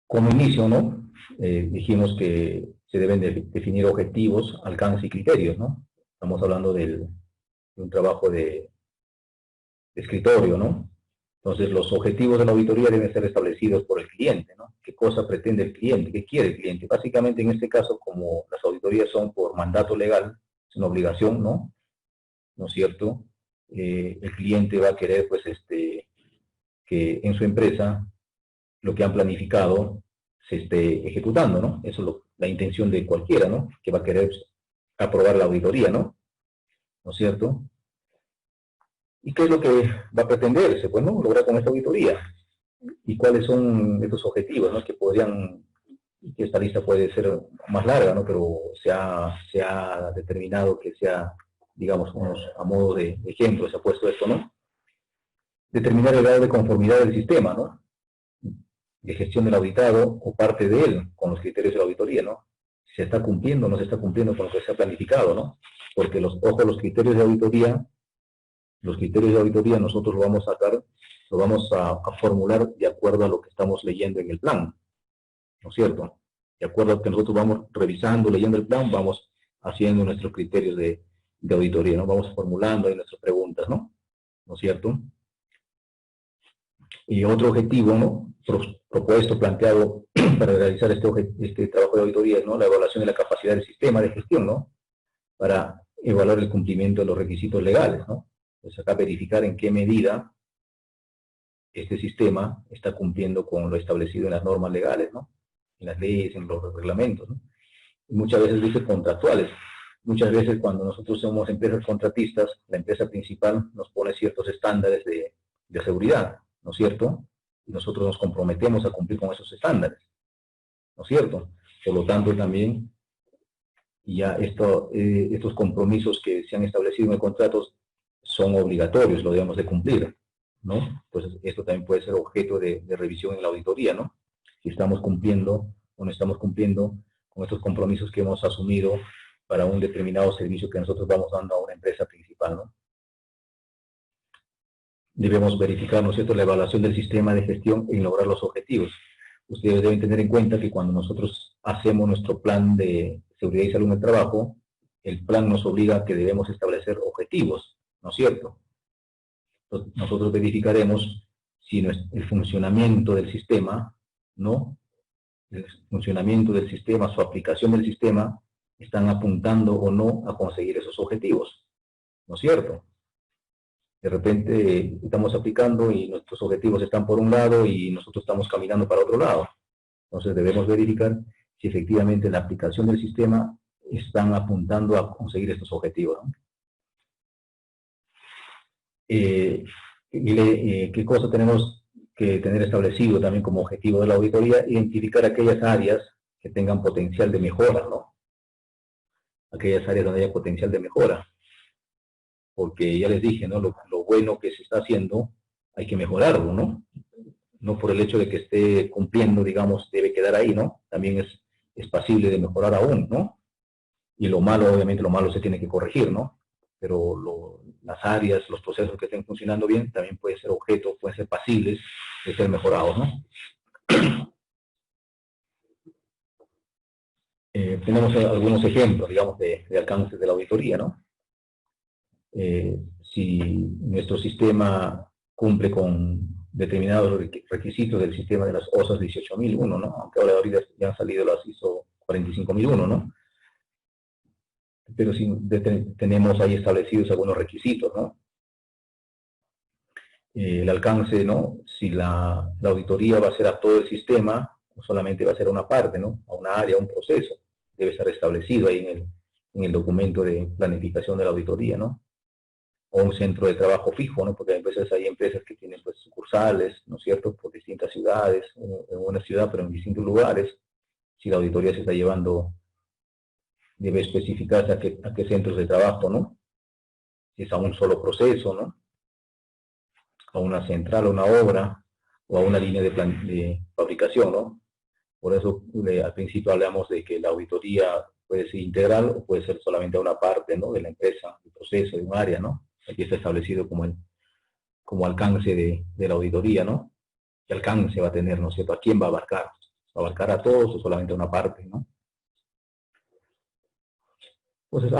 Como inicio, ¿no? Dijimos que se deben definir objetivos, alcance y criterios, ¿no? Estamos hablando de un trabajo de escritorio, ¿no? Entonces, los objetivos de la auditoría deben ser establecidos por el cliente, ¿no? ¿Qué cosa pretende el cliente? ¿Qué quiere el cliente? Básicamente, en este caso, como las auditorías son por mandato legal, es una obligación, ¿no? ¿No es cierto? El cliente va a querer, pues, que en su empresa lo que han planificado se esté ejecutando, ¿no? Eso es la intención de cualquiera, ¿no? Que va a querer aprobar la auditoría, ¿no? ¿No es cierto? ¿Y qué es lo que va a pretenderse? Pues, ¿no? Lograr con esta auditoría. ¿Y cuáles son estos objetivos, ¿no? Que podrían, que esta lista puede ser más larga, ¿no? Pero se ha determinado que sea, digamos, a modo de ejemplo, se ha puesto esto, ¿no? Determinar el grado de conformidad del sistema, ¿no? De gestión del auditado o parte de él con los criterios de la auditoría, ¿no? Si se está cumpliendo o no se está cumpliendo con lo que se ha planificado, ¿no? Porque los criterios de auditoría, nosotros lo vamos a sacar, lo vamos a formular de acuerdo a lo que estamos leyendo en el plan, ¿no es cierto? De acuerdo a que nosotros vamos revisando, leyendo el plan, vamos haciendo nuestros criterios de auditoría, ¿no? Vamos formulando ahí nuestras preguntas, ¿no? ¿No es cierto? Y otro objetivo, ¿no? Propuesto, planteado para realizar este trabajo de auditoría, ¿no? La evaluación de la capacidad del sistema de gestión, ¿no? Para evaluar el cumplimiento de los requisitos legales, ¿no? Pues acá verificar en qué medida este sistema está cumpliendo con lo establecido en las normas legales, ¿no? En las leyes, en los reglamentos, ¿no? Y muchas veces dice contractuales. Muchas veces cuando nosotros somos empresas contratistas, la empresa principal nos pone ciertos estándares de seguridad, ¿no es cierto? Y nosotros nos comprometemos a cumplir con esos estándares, ¿no es cierto? Por lo tanto, también ya estos compromisos que se han establecido en el contrato son obligatorios, lo debemos de cumplir, ¿no? Entonces, esto también puede ser objeto de revisión en la auditoría, ¿no? Si estamos cumpliendo o no estamos cumpliendo con estos compromisos que hemos asumido para un determinado servicio que nosotros vamos dando a una empresa principal, ¿no? Debemos verificar, ¿no es cierto?, la evaluación del sistema de gestión en lograr los objetivos. Ustedes deben tener en cuenta que cuando nosotros hacemos nuestro plan de seguridad y salud en el trabajo, el plan nos obliga a que debemos establecer objetivos, ¿no es cierto? Entonces, nosotros verificaremos si el funcionamiento del sistema, ¿no? El funcionamiento del sistema, su aplicación del sistema, están apuntando o no a conseguir esos objetivos, ¿no es cierto? De repente estamos aplicando y nuestros objetivos están por un lado y nosotros estamos caminando para otro lado. Entonces debemos verificar si efectivamente la aplicación del sistema están apuntando a conseguir estos objetivos, ¿no? ¿Qué cosa tenemos que tener establecido también como objetivo de la auditoría? Identificar aquellas áreas que tengan potencial de mejora, ¿no? Aquellas áreas donde haya potencial de mejora. Porque ya les dije, ¿no? Lo bueno que se está haciendo, hay que mejorarlo, ¿no? No por el hecho de que esté cumpliendo, digamos, debe quedar ahí, ¿no? También es pasible de mejorar aún, ¿no? Y lo malo, obviamente, lo malo se tiene que corregir, ¿no? Pero las áreas, los procesos que estén funcionando bien, también pueden ser objeto, pueden ser pasibles de ser mejorados, ¿no? Tenemos algunos ejemplos, digamos, de alcances de la auditoría, ¿no? Si nuestro sistema cumple con determinados requisitos del sistema de las OSAS 18001, ¿no? Aunque ahora ya han salido las ISO 45001, ¿no? Pero si tenemos ahí establecidos algunos requisitos, ¿no? El alcance, ¿no? Si la auditoría va a ser a todo el sistema, o solamente va a ser a una parte, ¿no? A una área, a un proceso, debe estar establecido ahí en el documento de planificación de la auditoría, ¿no? O un centro de trabajo fijo, ¿no? Porque hay empresas que tienen pues sucursales, ¿no es cierto?, por distintas ciudades, en una ciudad, pero en distintos lugares. Si la auditoría se está llevando, debe especificarse a qué centros de trabajo, ¿no? Si es a un solo proceso, ¿no? A una central, a una obra, o a una línea de fabricación, ¿no? Por eso al principio hablamos de que la auditoría puede ser integral o puede ser solamente a una parte, ¿no?, de la empresa, del proceso, de un área, ¿no? Aquí está establecido como alcance de la auditoría, ¿no? ¿Qué alcance va a tener, no es cierto? ¿A quién va a abarcar? abarcar a todos o solamente una parte, ¿no? Entonces,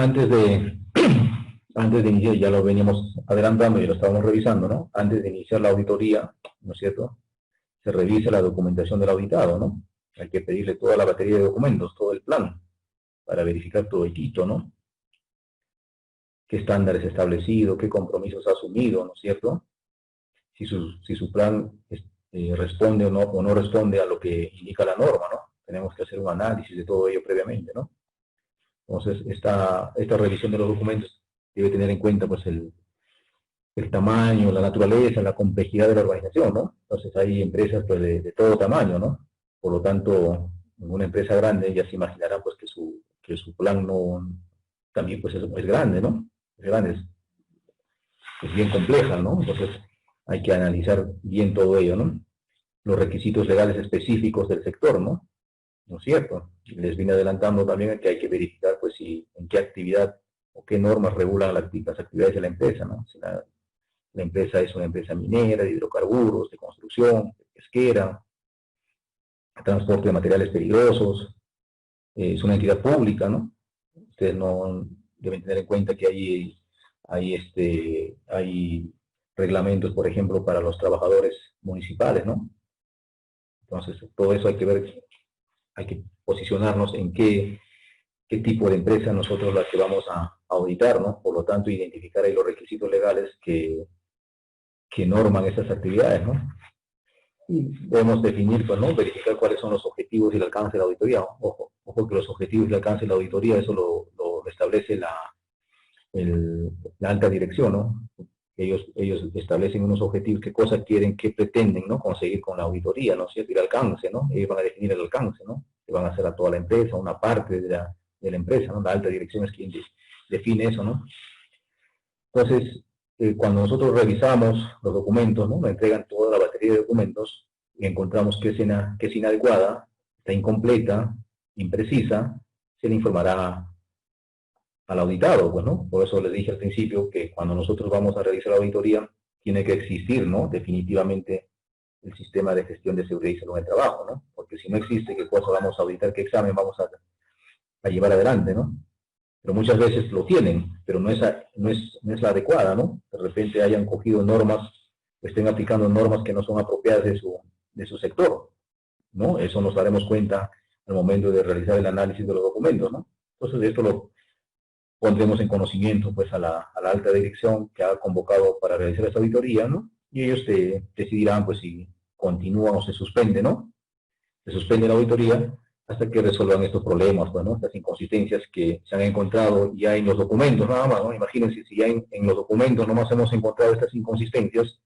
antes de iniciar, ya lo veníamos adelantando y lo estábamos revisando, ¿no? Antes de iniciar la auditoría, ¿no es cierto? Se revisa la documentación del auditado, ¿no? Hay que pedirle toda la batería de documentos, todo el plan, para verificar todo el quito, ¿no? Qué estándares establecido, qué compromisos ha asumido, ¿no es cierto? Si su plan responde o no responde a lo que indica la norma, ¿no? Tenemos que hacer un análisis de todo ello previamente, ¿no? Entonces, esta revisión de los documentos debe tener en cuenta, pues, el tamaño, la naturaleza, la complejidad de la organización, ¿no? Entonces, hay empresas, pues, de todo tamaño, ¿no? Por lo tanto, en una empresa grande ya se imaginará, pues, que su plan no, también, pues, es grande, ¿no? Es grande, es bien compleja, ¿no? Entonces, hay que analizar bien todo ello, ¿no? Los requisitos legales específicos del sector, ¿no? ¿No es cierto? Les vine adelantando también que hay que verificar, pues, si, en qué actividad o qué normas regulan las actividades de la empresa, ¿no? Si la empresa es una empresa minera, de hidrocarburos, de construcción, de pesquera, transporte de materiales peligrosos, es una entidad pública, ¿no? Ustedes no deben tener en cuenta que hay reglamentos, por ejemplo, para los trabajadores municipales, ¿no? Entonces, todo eso hay que ver, hay que posicionarnos en qué tipo de empresa nosotros la que vamos a auditar, ¿no? Por lo tanto, identificar ahí los requisitos legales que norman esas actividades, ¿no? Y debemos definir, pues, ¿no? Verificar cuáles son los objetivos y el alcance de la auditoría. Ojo que los objetivos y el alcance de la auditoría, eso lo establece la alta dirección, ¿no? Ellos establecen unos objetivos, qué cosas quieren, qué pretenden, ¿no? Conseguir con la auditoría, ¿no es cierto? Y el alcance, ¿no? Ellos van a definir el alcance, ¿no? Que van a hacer a toda la empresa, una parte de la empresa, ¿no? La alta dirección es quien define eso, ¿no? Entonces, cuando nosotros revisamos los documentos, ¿no? Nos entregan toda la batería de documentos y encontramos que es inadecuada, está incompleta, imprecisa, se le informará al auditado, pues, ¿no? Por eso les dije al principio que cuando nosotros vamos a realizar la auditoría, tiene que existir, ¿no? Definitivamente el sistema de gestión de seguridad y salud en el trabajo, ¿no? Porque si no existe, ¿qué cosa vamos a auditar? ¿Qué examen vamos a llevar adelante, ¿no? Pero muchas veces lo tienen, pero no es la adecuada, ¿no? De repente hayan cogido normas, estén aplicando normas que no son apropiadas de su sector, ¿no? Eso nos daremos cuenta al momento de realizar el análisis de los documentos, ¿no? Entonces, esto lo pondremos en conocimiento, pues, a la alta dirección que ha convocado para realizar esta auditoría, ¿no? Y ellos decidirán, pues, si continúan o se suspende, ¿no? Se suspende la auditoría hasta que resuelvan estos problemas, pues, ¿no? Estas inconsistencias que se han encontrado ya en los documentos, nada más, ¿no? Imagínense si ya en los documentos nomás hemos encontrado estas inconsistencias,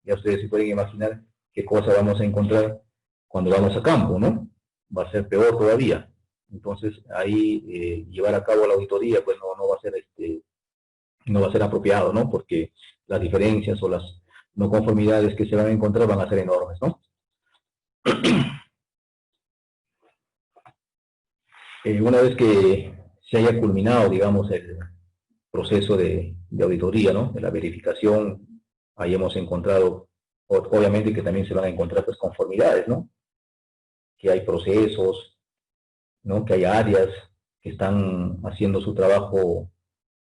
ya ustedes se pueden imaginar qué cosa vamos a encontrar cuando vamos a campo, ¿no? Va a ser peor todavía. Entonces, ahí llevar a cabo la auditoría, pues, no va a ser apropiado, ¿no? Porque las diferencias o las no conformidades que se van a encontrar van a ser enormes, ¿no? Una vez que se haya culminado, digamos, el proceso de auditoría, ¿no? De la verificación, ahí hemos encontrado, obviamente que también se van a encontrar, pues, conformidades, ¿no? Que hay procesos, ¿no? Que hay áreas que están haciendo su trabajo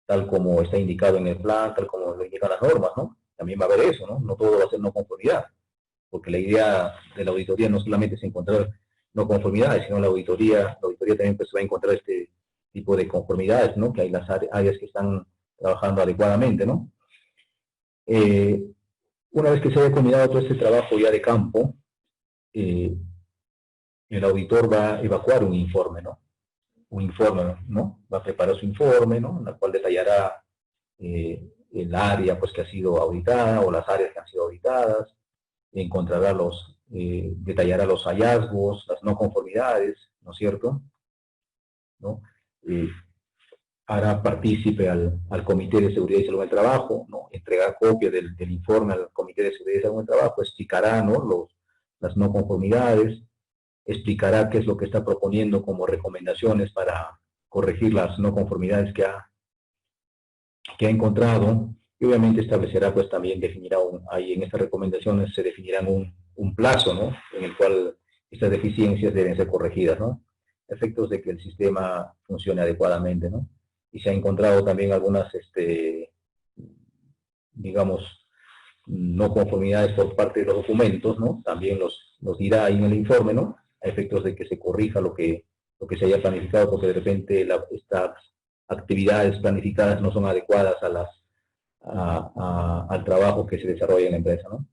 tal como está indicado en el plan, tal como lo indican las normas, ¿no? También va a haber eso, ¿no? No todo va a ser no conformidad, porque la idea de la auditoría no solamente es encontrar no conformidades, sino la auditoría también, pues, va a encontrar este tipo de conformidades, ¿no? Que hay las áreas que están trabajando adecuadamente, ¿no? Una vez que se haya culminado todo este trabajo ya de campo, el auditor va a evacuar un informe, ¿no? Un informe, ¿no? Va a preparar su informe, ¿no? En el cual detallará el área, pues, que ha sido auditada o las áreas que han sido auditadas, encontrará detallará los hallazgos, las no conformidades, ¿no es cierto? ¿No? Hará partícipe al Comité de Seguridad y Salud en el Trabajo, ¿no? Entregar copia del informe al Comité de Seguridad y Salud en el Trabajo, explicará, ¿no? Las no conformidades, explicará qué es lo que está proponiendo como recomendaciones para corregir las no conformidades que ha encontrado, y obviamente establecerá, pues, también definirá ahí en estas recomendaciones se definirán un plazo, ¿no? En el cual estas deficiencias deben ser corregidas, ¿no? Efectos de que el sistema funcione adecuadamente, ¿no? Y se ha encontrado también algunas, digamos, no conformidades por parte de los documentos, ¿no? También los dirá ahí en el informe, ¿no? A efectos de que se corrija lo que se haya planificado, porque de repente estas actividades planificadas no son adecuadas al trabajo que se desarrolla en la empresa, ¿no?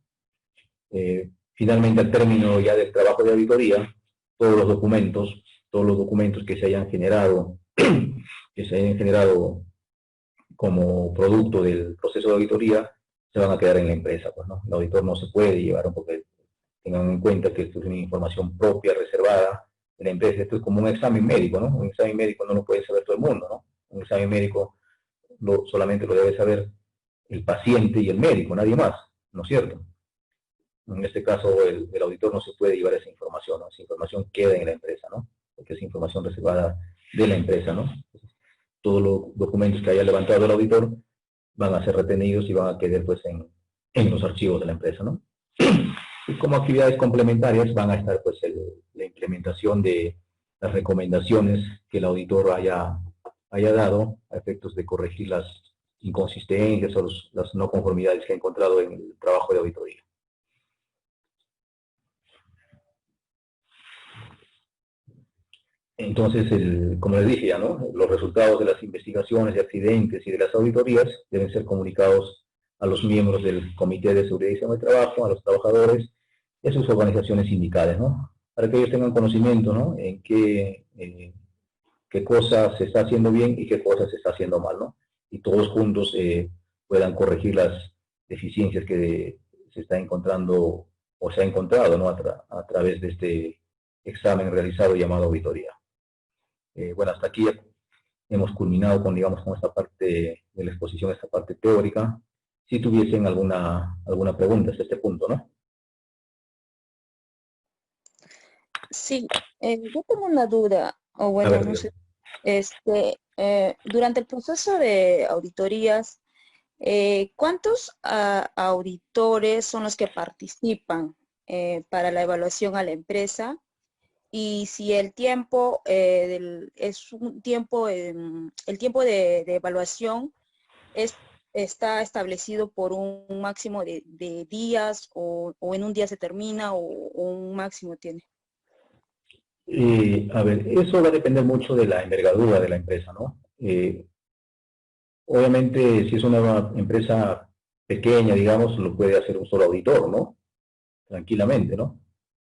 Finalmente, al término ya del trabajo de auditoría, todos los documentos que se hayan generado, como producto del proceso de auditoría, se van a quedar en la empresa, pues, ¿no? El auditor no se puede llevar, porque tengan en cuenta que esto es una información propia, reservada de la empresa. Esto es como un examen médico, ¿no? Un examen médico no lo puede saber todo el mundo, ¿no? Un examen médico solamente lo debe saber el paciente y el médico, nadie más, ¿no es cierto? En este caso, el auditor no se puede llevar esa información, ¿no? Esa información queda en la empresa, ¿no? Porque es información reservada de la empresa, ¿no? Todos los documentos que haya levantado el auditor van a ser retenidos y van a quedar, pues, en los archivos de la empresa, ¿no? Y como actividades complementarias van a estar, pues, la implementación de las recomendaciones que el auditor haya dado a efectos de corregir las inconsistencias o las no conformidades que ha encontrado en el trabajo de auditoría. Entonces, como les dije ya, ¿no? Los resultados de las investigaciones de accidentes y de las auditorías deben ser comunicados a los miembros del Comité de Seguridad y Salud de Trabajo, a los trabajadores y a sus organizaciones sindicales, ¿no? Para que ellos tengan conocimiento, ¿no? En qué cosas se está haciendo bien y qué cosas se está haciendo mal, ¿no? Y todos juntos puedan corregir las deficiencias que se está encontrando o se ha encontrado, ¿no? A través de este examen realizado llamado auditoría. Bueno, hasta aquí hemos culminado con, digamos, con esta parte de la exposición, esta parte teórica. Si tuviesen alguna pregunta hasta este punto, ¿no? Sí, yo tengo una duda, o A bueno, ver, no sé, durante el proceso de auditorías, ¿cuántos auditores son los que participan para la evaluación a la empresa? Y si el tiempo es un tiempo, el tiempo de evaluación está establecido por un máximo de días o en un día se termina o un máximo tiene. a ver, eso va a depender mucho de la envergadura de la empresa, ¿no? Obviamente, si es una empresa pequeña, digamos, lo puede hacer un solo auditor, ¿no? Tranquilamente, ¿no?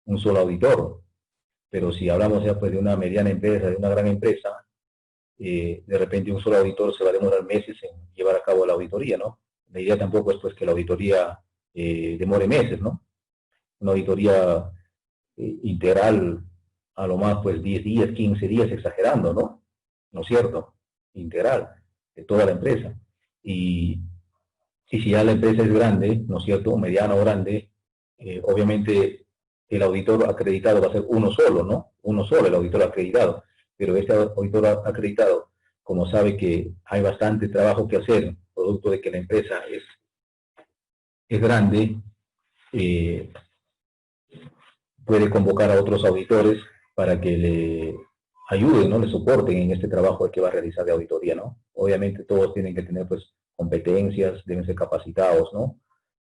Un solo auditor. Pero si hablamos ya, pues, de una mediana empresa, de una gran empresa, de repente un solo auditor se va a demorar meses en llevar a cabo la auditoría, ¿no? La idea tampoco es, pues, que la auditoría demore meses, ¿no? Una auditoría integral, a lo más, pues, 10 días, 15 días, exagerando, ¿no? ¿No es cierto? Integral, de toda la empresa. Y si ya la empresa es grande, ¿no es cierto?, mediana o grande, obviamente el auditor acreditado va a ser uno solo, ¿no? Uno solo, el auditor acreditado. Pero este auditor acreditado, como sabe que hay bastante trabajo que hacer, producto de que la empresa es grande, eh, puede convocar a otros auditores para que le ayuden, ¿no? Le soporten en este trabajo que va a realizar de auditoría, ¿no? Obviamente todos tienen que tener, pues, competencias, deben ser capacitados, ¿no?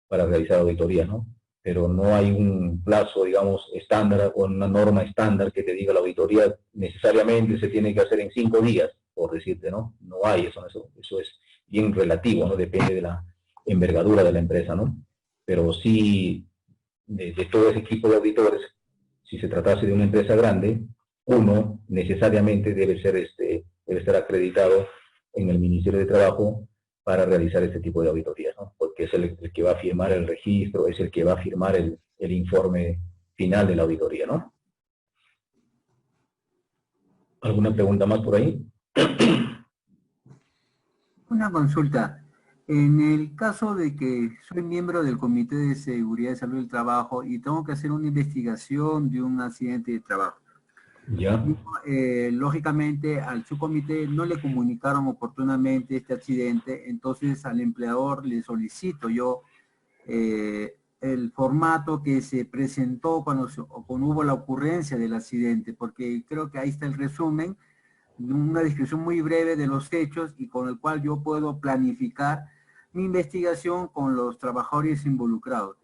Para realizar auditoría, ¿no? Pero no hay un plazo, digamos, estándar o una norma estándar que te diga la auditoría necesariamente se tiene que hacer en 5 días, por decirte, ¿no? No hay eso es bien relativo, ¿no? Depende de la envergadura de la empresa, ¿no? Pero sí, de todo ese equipo de auditores, si se tratase de una empresa grande, uno necesariamente debe estar acreditado en el Ministerio de Trabajo para realizar este tipo de auditorías, ¿no? Porque es el que va a firmar el registro, es el que va a firmar el informe final de la auditoría, ¿no? ¿Alguna pregunta más por ahí? Una consulta. En el caso de que soy miembro del Comité de Seguridad y Salud del Trabajo y tengo que hacer una investigación de un accidente de trabajo, Ya. lógicamente al subcomité no le comunicaron oportunamente este accidente, entonces al empleador le solicito yo el formato que se presentó cuando hubo la ocurrencia del accidente, porque creo que ahí está el resumen, una descripción muy breve de los hechos y con el cual yo puedo planificar mi investigación con los trabajadores involucrados.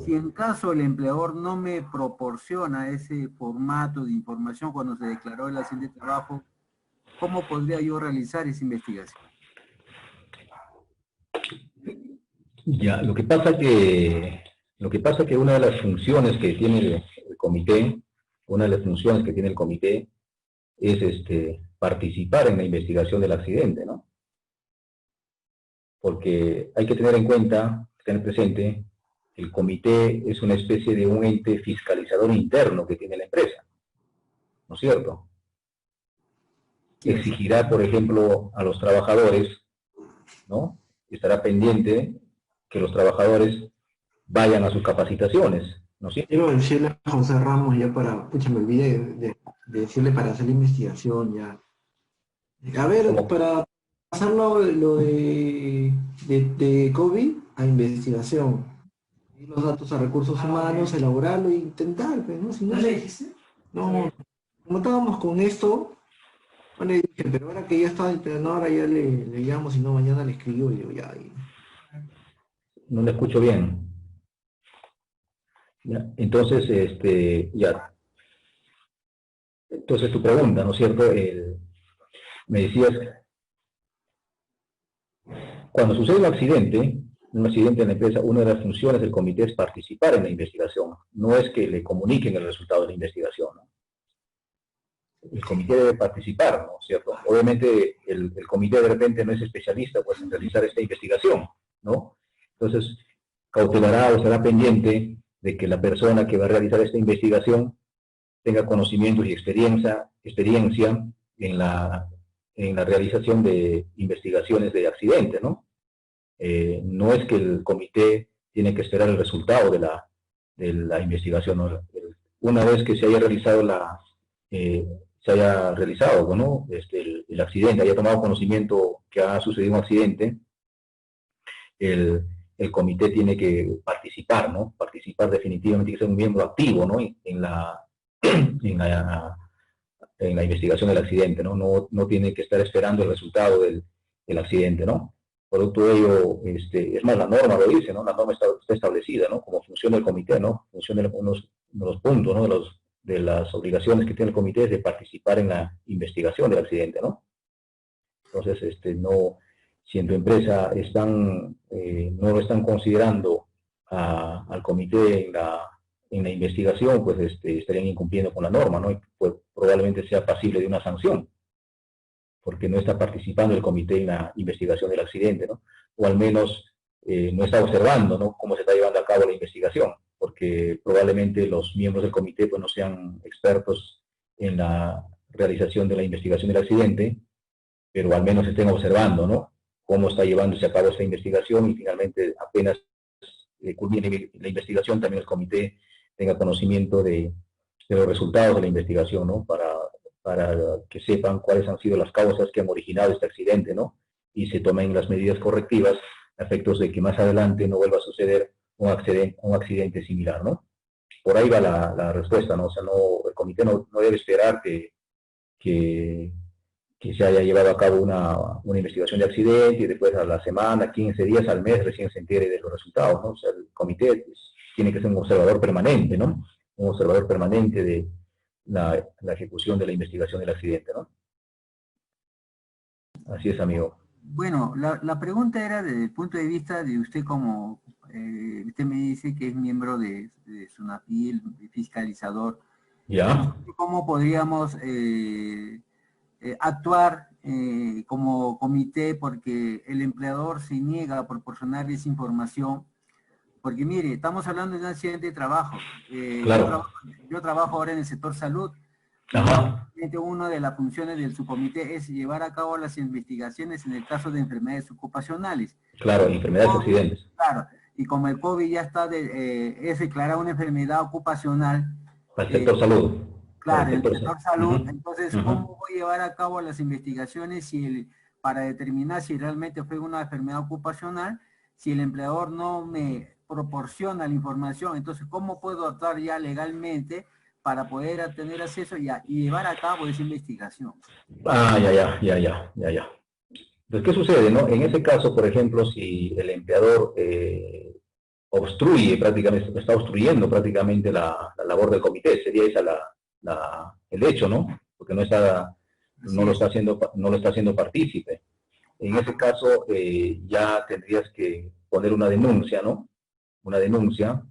Si en caso el empleador no me proporciona ese formato de información cuando se declaró el accidente de trabajo, ¿cómo podría yo realizar esa investigación? Ya, lo que pasa que una de las funciones que tiene el comité, una de las funciones que tiene el comité es participar en la investigación del accidente, ¿no? Porque hay que tener en cuenta, tener presente, el comité es una especie de un ente fiscalizador interno que tiene la empresa, ¿no es cierto? Exigirá, por ejemplo, a los trabajadores, ¿no? Estará pendiente que los trabajadores vayan a sus capacitaciones, ¿no es cierto? Quiero decirle a José Ramos ya para, pucha, me olvidé de decirle para hacer la investigación ya. A ver, Como, para pasarlo lo de COVID a investigación. Y los datos a recursos humanos, elaborarlo e intentar, pues, ¿no? Si no, no, como estábamos con esto, no le dije, pero ahora que ya está entrenado, ahora ya le llamo, si no mañana le escribo y digo, ya. no le escucho bien. ¿Ya? Entonces, ya. Entonces tu pregunta, ¿no es cierto? Me decías, cuando sucede un accidente en la empresa, una de las funciones del comité es participar en la investigación, no es que le comuniquen el resultado de la investigación, ¿no? El comité debe participar, ¿no es cierto? Obviamente el comité de repente no es especialista pues, en realizar esta investigación, ¿no? Entonces, cautelará o estará pendiente de que la persona que va a realizar esta investigación tenga conocimientos y experiencia en la realización de investigaciones de accidentes, ¿no? No es que el comité tiene que esperar el resultado de la investigación, ¿no? Una vez que se haya realizado ¿no? El accidente, haya tomado conocimiento que ha sucedido un accidente, el comité tiene que participar, ¿no? Participar definitivamente, tiene que ser un miembro activo, ¿no? En la investigación del accidente, ¿no? No tiene que estar esperando el resultado del accidente, ¿no? Producto de ello, es más, la norma lo dice, ¿no? La norma está establecida, ¿no? Como función del comité, ¿no? Función de los puntos, ¿no? De las obligaciones que tiene el comité es de participar en la investigación del accidente, ¿no? Entonces, si en tu empresa no lo están considerando al comité en la investigación, pues estarían incumpliendo con la norma, ¿no? Y pues, probablemente sea pasible de una sanción, porque no está participando el comité en la investigación del accidente, ¿no? O al menos no está observando, ¿no? Cómo se está llevando a cabo la investigación, porque probablemente los miembros del comité pues, no sean expertos en la realización de la investigación del accidente, pero al menos estén observando, ¿no? Cómo está llevándose a cabo esta investigación y finalmente apenas culmine la investigación, también el comité tenga conocimiento de los resultados de la investigación, ¿no? Para que sepan cuáles han sido las causas que han originado este accidente, ¿no? Y se tomen las medidas correctivas a efectos de que más adelante no vuelva a suceder un accidente similar, ¿no? Por ahí va la respuesta, ¿no? O sea, el comité no debe esperar que se haya llevado a cabo una investigación de accidente y después a la semana, 15 días, al mes, recién se entere de los resultados, ¿no? O sea, el comité tiene que ser un observador permanente, ¿no? Un observador permanente de la ejecución de la investigación del accidente, ¿no? Así es, amigo. Bueno, la pregunta era desde el punto de vista de usted como, usted me dice que es miembro de SUNAFIL, fiscalizador. ¿Ya? ¿Cómo podríamos actuar como comité porque el empleador se niega a proporcionar esa información? Porque mire, estamos hablando de un accidente de trabajo. Claro. Yo trabajo ahora en el sector salud. Ajá. Y una de las funciones del subcomité es llevar a cabo las investigaciones en el caso de enfermedades ocupacionales. Claro, enfermedades y accidentes. Claro, y como el COVID ya está, es declarada una enfermedad ocupacional. Para el sector salud. Claro, el sector salud. Entonces, Uh-huh. ¿cómo voy a llevar a cabo las investigaciones para determinar si realmente fue una enfermedad ocupacional? Si el empleador no me... proporciona la información. Entonces, ¿cómo puedo actuar ya legalmente para poder tener acceso y llevar a cabo esa investigación? Ah, ya. Entonces, ¿qué sucede, no? En ese caso, por ejemplo, si el empleador obstruye prácticamente, está obstruyendo prácticamente la labor del comité, sería esa el hecho, ¿no? Porque no lo está haciendo partícipe. En ese caso, ya tendrías que poner una denuncia, ¿no? Una denuncia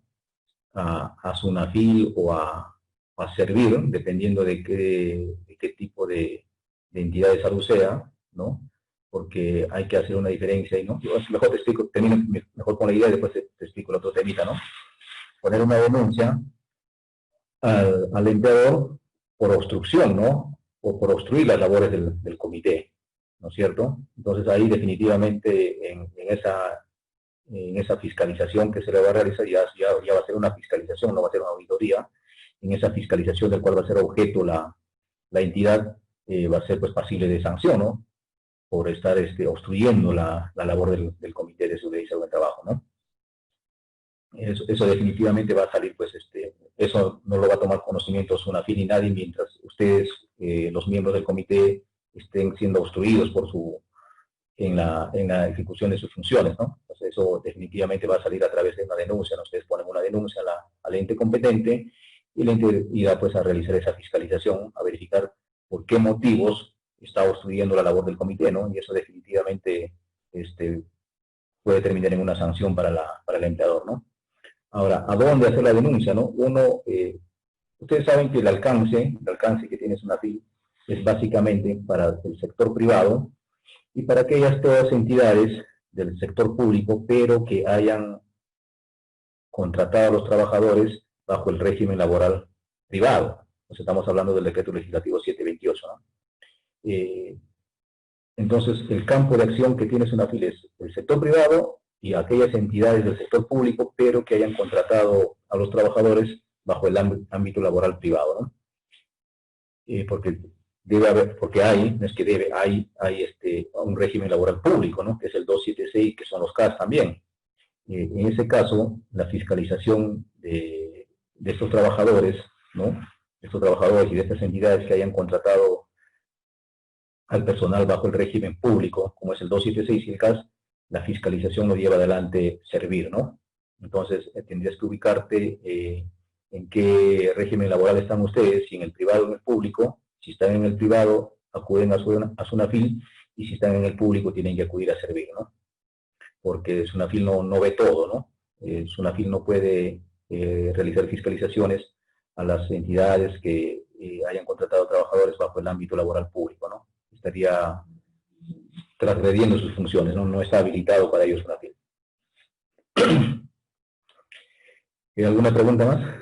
a Sunafil o a Servir, dependiendo de qué tipo de entidad de salud sea, ¿no? Porque hay que hacer una diferencia ahí, ¿no? Yo mejor te explico, termino mejor con la idea y después te explico el otro temita, ¿no? Poner una denuncia al empleador por obstrucción, ¿no? O por obstruir las labores del comité, ¿no es cierto? Entonces ahí definitivamente en esa fiscalización que se le va a realizar, ya va a ser una fiscalización, no va a ser una auditoría. En esa fiscalización del cual va a ser objeto la entidad, va a ser pues pasible de sanción, ¿no? Por estar obstruyendo la labor del Comité de Seguridad y Salud del Trabajo, ¿no? Eso definitivamente va a salir, pues, eso no lo va a tomar conocimiento Sunafil ni nadie mientras ustedes, los miembros del comité, estén siendo obstruidos en la ejecución de sus funciones, ¿no? Entonces eso definitivamente va a salir a través de una denuncia, ¿no? Ustedes ponen una denuncia al ente competente y el ente irá pues a realizar esa fiscalización, a verificar por qué motivos está obstruyendo la labor del comité, ¿no? Y eso definitivamente puede terminar en una sanción para el empleador, ¿no? Ahora, ¿a dónde hacer la denuncia, no? Ustedes saben que el alcance que tiene Sunafil es básicamente para el sector privado y para aquellas todas entidades del sector público, pero que hayan contratado a los trabajadores bajo el régimen laboral privado. Nos estamos hablando del decreto legislativo 728, ¿no? Entonces, el campo de acción que tiene Sunafil es el sector privado y aquellas entidades del sector público, pero que hayan contratado a los trabajadores bajo el ámbito laboral privado, ¿no? Porque debe haber, porque no es que debe, hay un régimen laboral público, ¿no? Que es el 276, que son los CAS también. En ese caso, la fiscalización de estos trabajadores, ¿no? Estos trabajadores y de estas entidades que hayan contratado al personal bajo el régimen público, como es el 276 y el CAS, la fiscalización lo lleva adelante Servir, ¿no? Entonces, tendrías que ubicarte en qué régimen laboral están ustedes, si en el privado o en el público. Si están en el privado, acuden a Sunafil, y si están en el público, tienen que acudir a Servir, ¿no? Porque Sunafil no ve todo, ¿no? Sunafil no puede realizar fiscalizaciones a las entidades que hayan contratado trabajadores bajo el ámbito laboral público, ¿no? Estaría transgrediendo sus funciones, ¿no? No está habilitado para ellos Sunafil. ¿Alguna pregunta más?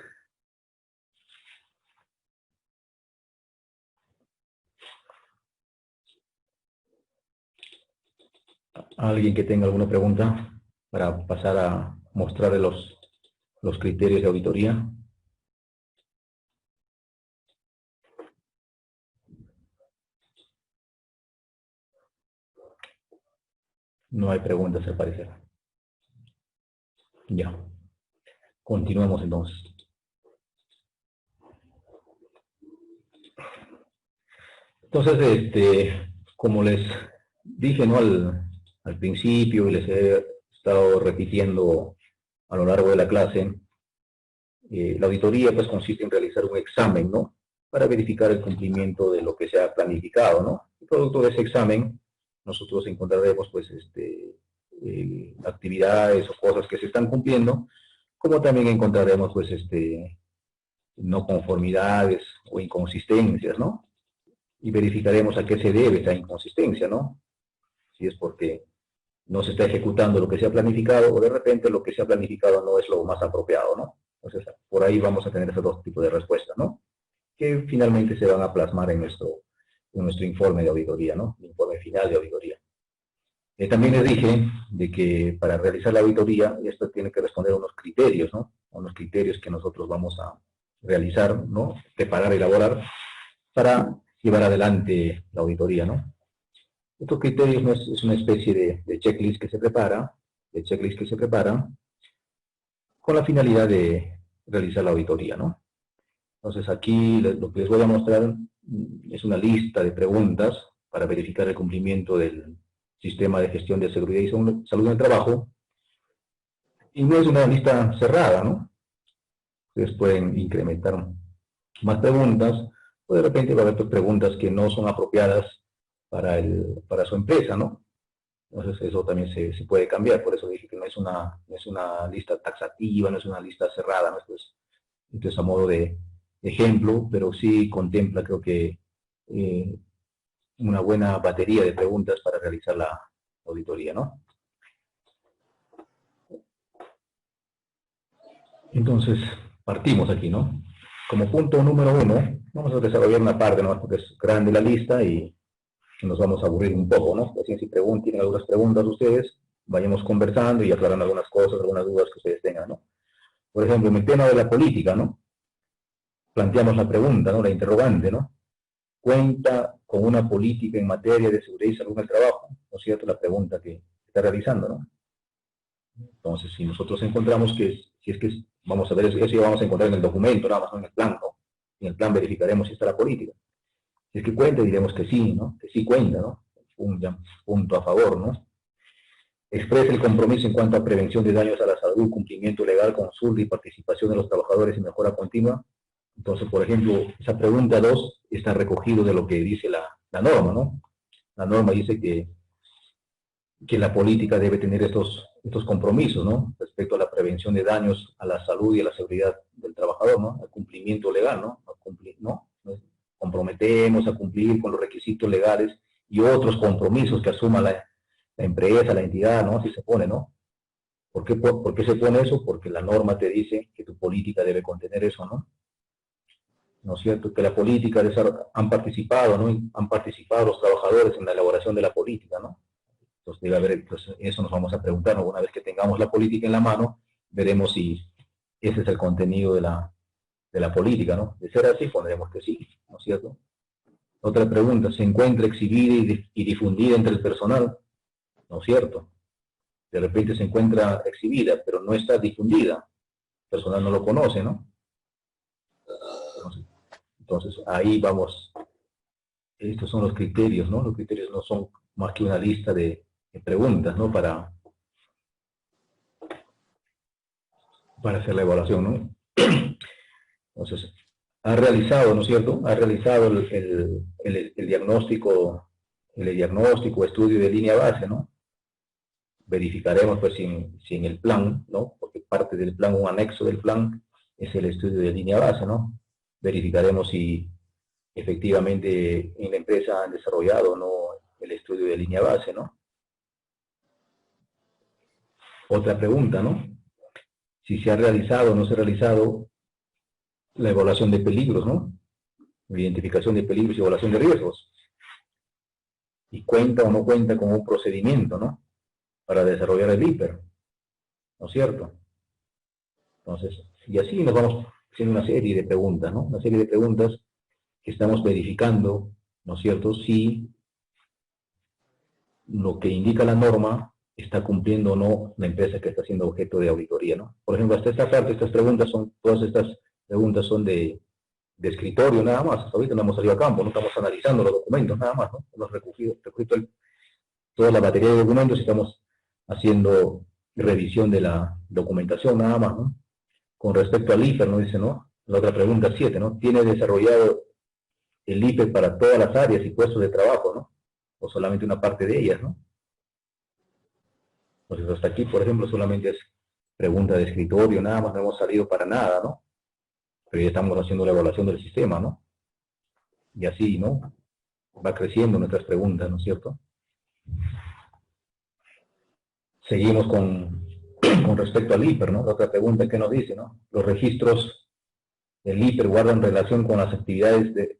¿Alguien que tenga alguna pregunta para pasar a mostrarle los criterios de auditoría? No hay preguntas, al parecer. Ya. Continuemos entonces. Entonces, como les dije, ¿no? al principio, y les he estado repitiendo a lo largo de la clase, la auditoría pues consiste en realizar un examen, ¿no? Para verificar el cumplimiento de lo que se ha planificado, ¿no? Y producto de ese examen, nosotros encontraremos pues actividades o cosas que se están cumpliendo, como también encontraremos pues no conformidades o inconsistencias, ¿no? Y verificaremos a qué se debe esa inconsistencia, ¿no? Si es porque no se está ejecutando lo que se ha planificado, o de repente lo que se ha planificado no es lo más apropiado, ¿no? Entonces, por ahí vamos a tener esos dos tipos de respuestas, ¿no? Que finalmente se van a plasmar en nuestro informe de auditoría, ¿no? El informe final de auditoría. También les dije de que para realizar la auditoría, esto tiene que responder a unos criterios, ¿no? A unos criterios que nosotros vamos a realizar, ¿no? Preparar, elaborar, para llevar adelante la auditoría, ¿no? Estos criterios es una especie de checklist que se prepara, con la finalidad de realizar la auditoría, ¿no? Entonces aquí lo que les voy a mostrar es una lista de preguntas para verificar el cumplimiento del sistema de gestión de seguridad y salud en el trabajo. Y no es una lista cerrada, ¿no? Ustedes pueden incrementar más preguntas, o de repente va a haber preguntas que no son apropiadas para su empresa, ¿no? Entonces eso también se puede cambiar, por eso dije que no es una lista taxativa, no es una lista cerrada, ¿no? Esto es a modo de ejemplo, pero sí contempla, creo que, una buena batería de preguntas para realizar la auditoría, ¿no? Entonces, partimos aquí, ¿no? Como punto número 1, vamos a desarrollar una parte, ¿no? Porque es grande la lista y nos vamos a aburrir un poco, ¿no? Así si tienen algunas preguntas ustedes, vayamos conversando y aclarando algunas cosas, algunas dudas que ustedes tengan, ¿no? Por ejemplo, en el tema de la política, ¿no? Planteamos la pregunta, ¿no? La interrogante, ¿no? ¿Cuenta con una política en materia de seguridad y salud en el trabajo? ¿No es cierto? La pregunta que está realizando, ¿no? Entonces, si nosotros encontramos vamos a ver, eso ya vamos a encontrar en el documento, nada más, no en el plan, ¿no? En el plan verificaremos si está la política. Si es que cuenta, diremos que sí, ¿no? Que sí cuenta, ¿no? Un punto a favor, ¿no? Expresa el compromiso en cuanto a prevención de daños a la salud, cumplimiento legal, consulta y participación de los trabajadores y mejora continua. Entonces, por ejemplo, esa pregunta 2 está recogido de lo que dice la norma, ¿no? La norma dice que la política debe tener estos compromisos, ¿no? Respecto a la prevención de daños a la salud y a la seguridad del trabajador, ¿no? Al cumplimiento legal, ¿no? Nos comprometemos a cumplir con los requisitos legales y otros compromisos que asuma la empresa, la entidad, ¿no? Así se pone, ¿no? ¿Por qué se pone eso? Porque la norma te dice que tu política debe contener eso, ¿no? ¿No es cierto? Que la política han participado, ¿no? Han participado los trabajadores en la elaboración de la política, ¿no? Entonces debe haber, pues eso nos vamos a preguntar, ¿no? Una vez que tengamos la política en la mano, veremos si ese es el contenido de la política, ¿no? De ser así, pondremos que sí, ¿no es cierto? Otra pregunta, ¿se encuentra exhibida y difundida entre el personal? ¿No es cierto? De repente se encuentra exhibida, pero no está difundida. El personal no lo conoce, ¿no? Entonces, ahí vamos. Estos son los criterios, ¿no? Los criterios no son más que una lista de preguntas, ¿no? Para hacer la evaluación, ¿no? Entonces, ha realizado, ¿no es cierto? Ha realizado el diagnóstico, estudio de línea base, ¿no? Verificaremos, pues, si en el plan, ¿no? Porque parte del plan, un anexo del plan, es el estudio de línea base, ¿no? Verificaremos si efectivamente en la empresa han desarrollado o no el estudio de línea base, ¿no? Otra pregunta, ¿no? Si se ha realizado o no se ha realizado la evaluación de peligros, ¿no? Identificación de peligros y evaluación de riesgos. Y cuenta o no cuenta con un procedimiento, ¿no? Para desarrollar el IPER, ¿no es cierto? Entonces, y así nos vamos haciendo una serie de preguntas, ¿no? Una serie de preguntas que estamos verificando, ¿no es cierto? Si lo que indica la norma está cumpliendo o no la empresa que está siendo objeto de auditoría, ¿no? Por ejemplo, hasta esta parte, todas estas preguntas son de escritorio nada más. Hasta ahorita no hemos salido a campo, no estamos analizando los documentos nada más, ¿no? Hemos recogido toda la batería de documentos y estamos haciendo revisión de la documentación nada más, ¿no? Con respecto al IPER, ¿no? Dice, ¿no? La otra pregunta 7, ¿no? ¿Tiene desarrollado el IPER para todas las áreas y puestos de trabajo, ¿no? O solamente una parte de ellas, ¿no? Entonces, hasta aquí, por ejemplo, solamente es pregunta de escritorio, nada más, no hemos salido para nada, ¿no? Pero ya estamos haciendo la evaluación del sistema, ¿no? Y así, ¿no? Va creciendo nuestras preguntas, ¿no es cierto? Seguimos con respecto al IPER, ¿no? La otra pregunta que nos dice, ¿no? Los registros del IPER guardan relación con las actividades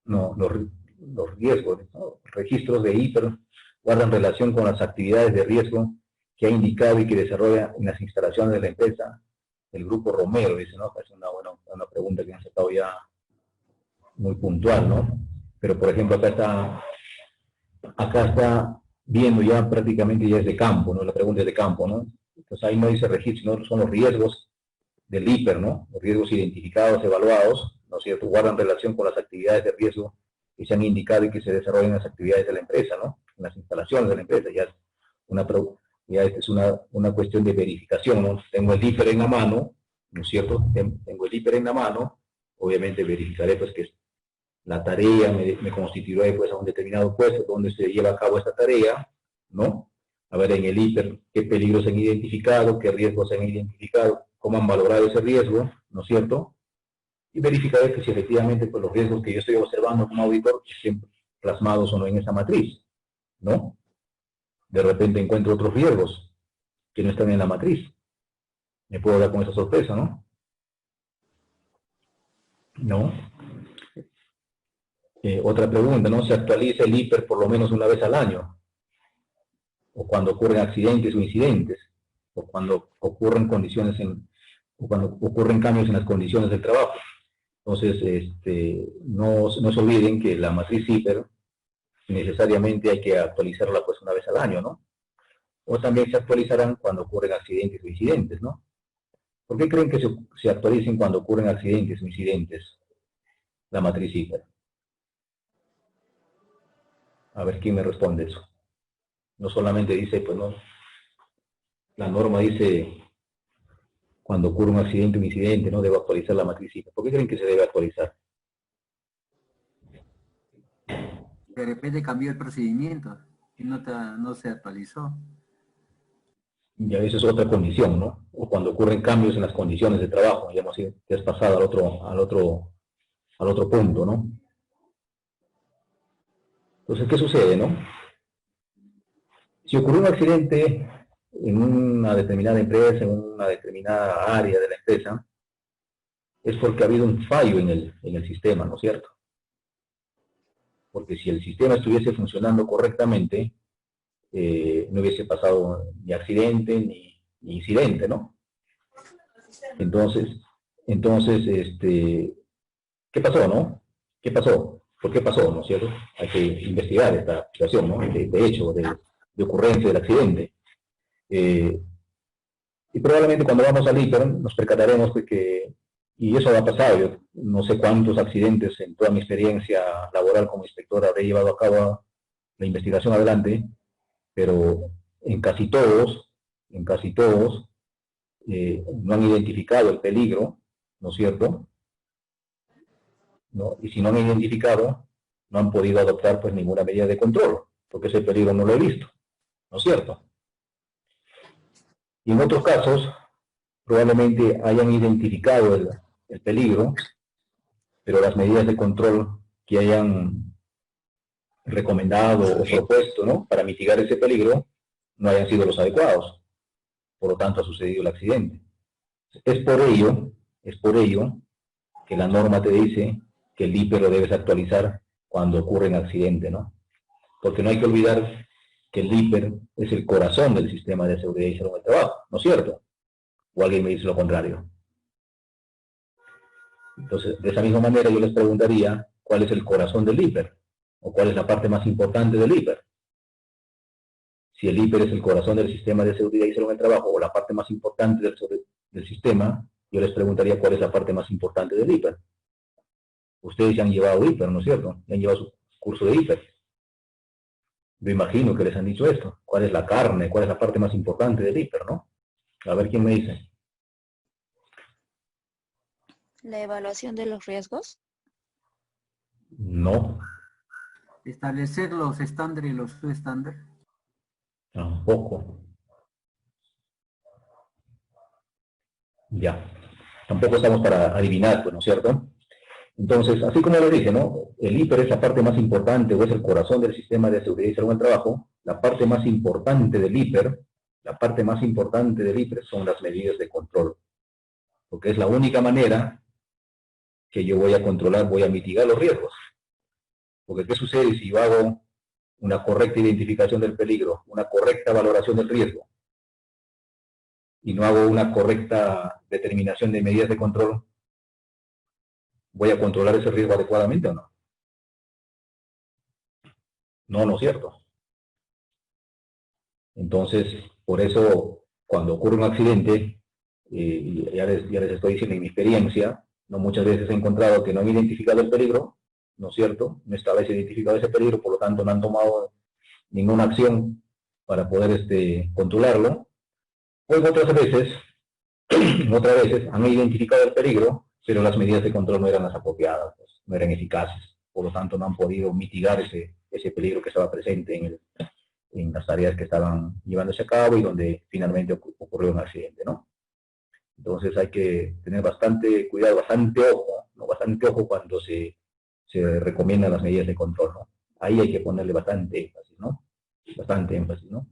los riesgos, ¿no? Registros de IPER guardan relación con las actividades de riesgo que ha indicado y que desarrolla en las instalaciones de la empresa el Grupo Romero, dice, ¿no? Es una pregunta que nos ha estado ya muy puntual, ¿no? Pero, por ejemplo, acá está viendo ya prácticamente ya es de campo, ¿no? La pregunta es de campo, ¿no? Entonces ahí no dice registro, no son los riesgos del IPER, ¿no? Los riesgos identificados, evaluados, ¿no es cierto?, guardan relación con las actividades de riesgo que se han indicado y que se desarrollan en las actividades de la empresa, ¿no? En las instalaciones de la empresa. Ya esta es una cuestión de verificación, ¿no? Tengo el IPER en la mano, ¿no es cierto? Tengo el IPER en la mano, obviamente verificaré pues que la tarea me constituiré pues a un determinado puesto donde se lleva a cabo esta tarea, ¿no? A ver en el IPER qué peligros se han identificado, qué riesgos se han identificado, cómo han valorado ese riesgo, ¿no es cierto? Y verificaré que si efectivamente pues, los riesgos que yo estoy observando como auditor estén plasmados o no en esa matriz, ¿no? De repente encuentro otros riesgos que no están en la matriz. Me puedo dar con esa sorpresa, ¿no? ¿No? Otra pregunta, ¿no? ¿Se actualiza el IPER por lo menos una vez al año? O cuando ocurren accidentes o incidentes, o cuando ocurren o cuando ocurren cambios en las condiciones del trabajo. Entonces, no se olviden que la matriz IPER necesariamente hay que actualizarla pues una vez al año, ¿no? O también se actualizarán cuando ocurren accidentes o incidentes, ¿no? ¿Por qué creen que se actualicen cuando ocurren accidentes o incidentes la matriz IPER? A ver quién me responde eso. No solamente dice, pues no, la norma dice cuando ocurre un accidente o un incidente, no debo actualizar la matriz IPER. ¿Por qué creen que se debe actualizar? De repente cambió el procedimiento y no se actualizó. Y a veces es otra condición, ¿no? O cuando ocurren cambios en las condiciones de trabajo, digamos, que es pasada al otro punto, ¿no? Entonces, ¿qué sucede, no? Si ocurrió un accidente en una determinada empresa, en una determinada área de la empresa, es porque ha habido un fallo en el sistema, ¿no es cierto? Porque si el sistema estuviese funcionando correctamente, no hubiese pasado ni accidente ni incidente, ¿no? Entonces, ¿qué pasó, no? ¿Qué pasó? ¿Por qué pasó, no es cierto? Hay que investigar esta situación, ¿no? De hecho, de ocurrencia del accidente. Y probablemente cuando vamos al IPER nos percataremos de que, y eso ha pasado, yo no sé cuántos accidentes en toda mi experiencia laboral como inspector habré llevado a cabo la investigación adelante, pero en casi todos, no han identificado el peligro, ¿no es cierto? ¿No? Y si no han identificado, no han podido adoptar pues ninguna medida de control, porque ese peligro no lo he visto, ¿no es cierto? Y en otros casos, probablemente hayan identificado el peligro, pero las medidas de control que hayan recomendado o propuesto, ¿no?, para mitigar ese peligro no hayan sido los adecuados. Por lo tanto, ha sucedido el accidente. Es por ello que la norma te dice que el IPER lo debes actualizar cuando ocurre un accidente, ¿no? Porque no hay que olvidar que el IPER es el corazón del sistema de seguridad y salud en el trabajo, ¿no es cierto? ¿O alguien me dice lo contrario? Entonces, de esa misma manera yo les preguntaría cuál es el corazón del IPER, o cuál es la parte más importante del IPER. Si el IPER es el corazón del sistema de seguridad y salud en el trabajo, o la parte más importante del sistema, yo les preguntaría cuál es la parte más importante del IPER. Ustedes ya han llevado IPER, ¿no es cierto? Ya han llevado su curso de IPER. Yo imagino que les han dicho esto. ¿Cuál es la carne? ¿Cuál es la parte más importante del IPER, no? A ver quién me dice. La evaluación de los riesgos. No. Establecer los estándares y los subestándares. Tampoco. Ya. Tampoco estamos para adivinar, pues, ¿no es cierto? Entonces, así como lo dije, ¿no? El IPER es la parte más importante, o es el corazón del sistema de seguridad y salud en el trabajo. La parte más importante del IPER, son las medidas de control. Porque es la única manera que yo voy a controlar, voy a mitigar los riesgos. Porque ¿qué sucede si yo hago una correcta identificación del peligro, una correcta valoración del riesgo, y no hago una correcta determinación de medidas de control? ¿Voy a controlar ese riesgo adecuadamente o no? No, no es cierto. Entonces, por eso, cuando ocurre un accidente, ya les estoy diciendo en mi experiencia, ¿no? Muchas veces he encontrado que no han identificado el peligro, ¿no es cierto? No está vez identificado ese peligro, por lo tanto no han tomado ninguna acción para poder controlarlo. Pues otras veces han identificado el peligro, pero las medidas de control no eran las apropiadas, pues, no eran eficaces, por lo tanto no han podido mitigar ese peligro que estaba presente en las tareas que estaban llevándose a cabo y donde finalmente ocurrió un accidente, ¿no? Entonces hay que tener bastante cuidado, bastante ojo, ¿no? Bastante ojo cuando se recomiendan las medidas de control, ¿no? Ahí hay que ponerle bastante énfasis, ¿no? Bastante énfasis, ¿no?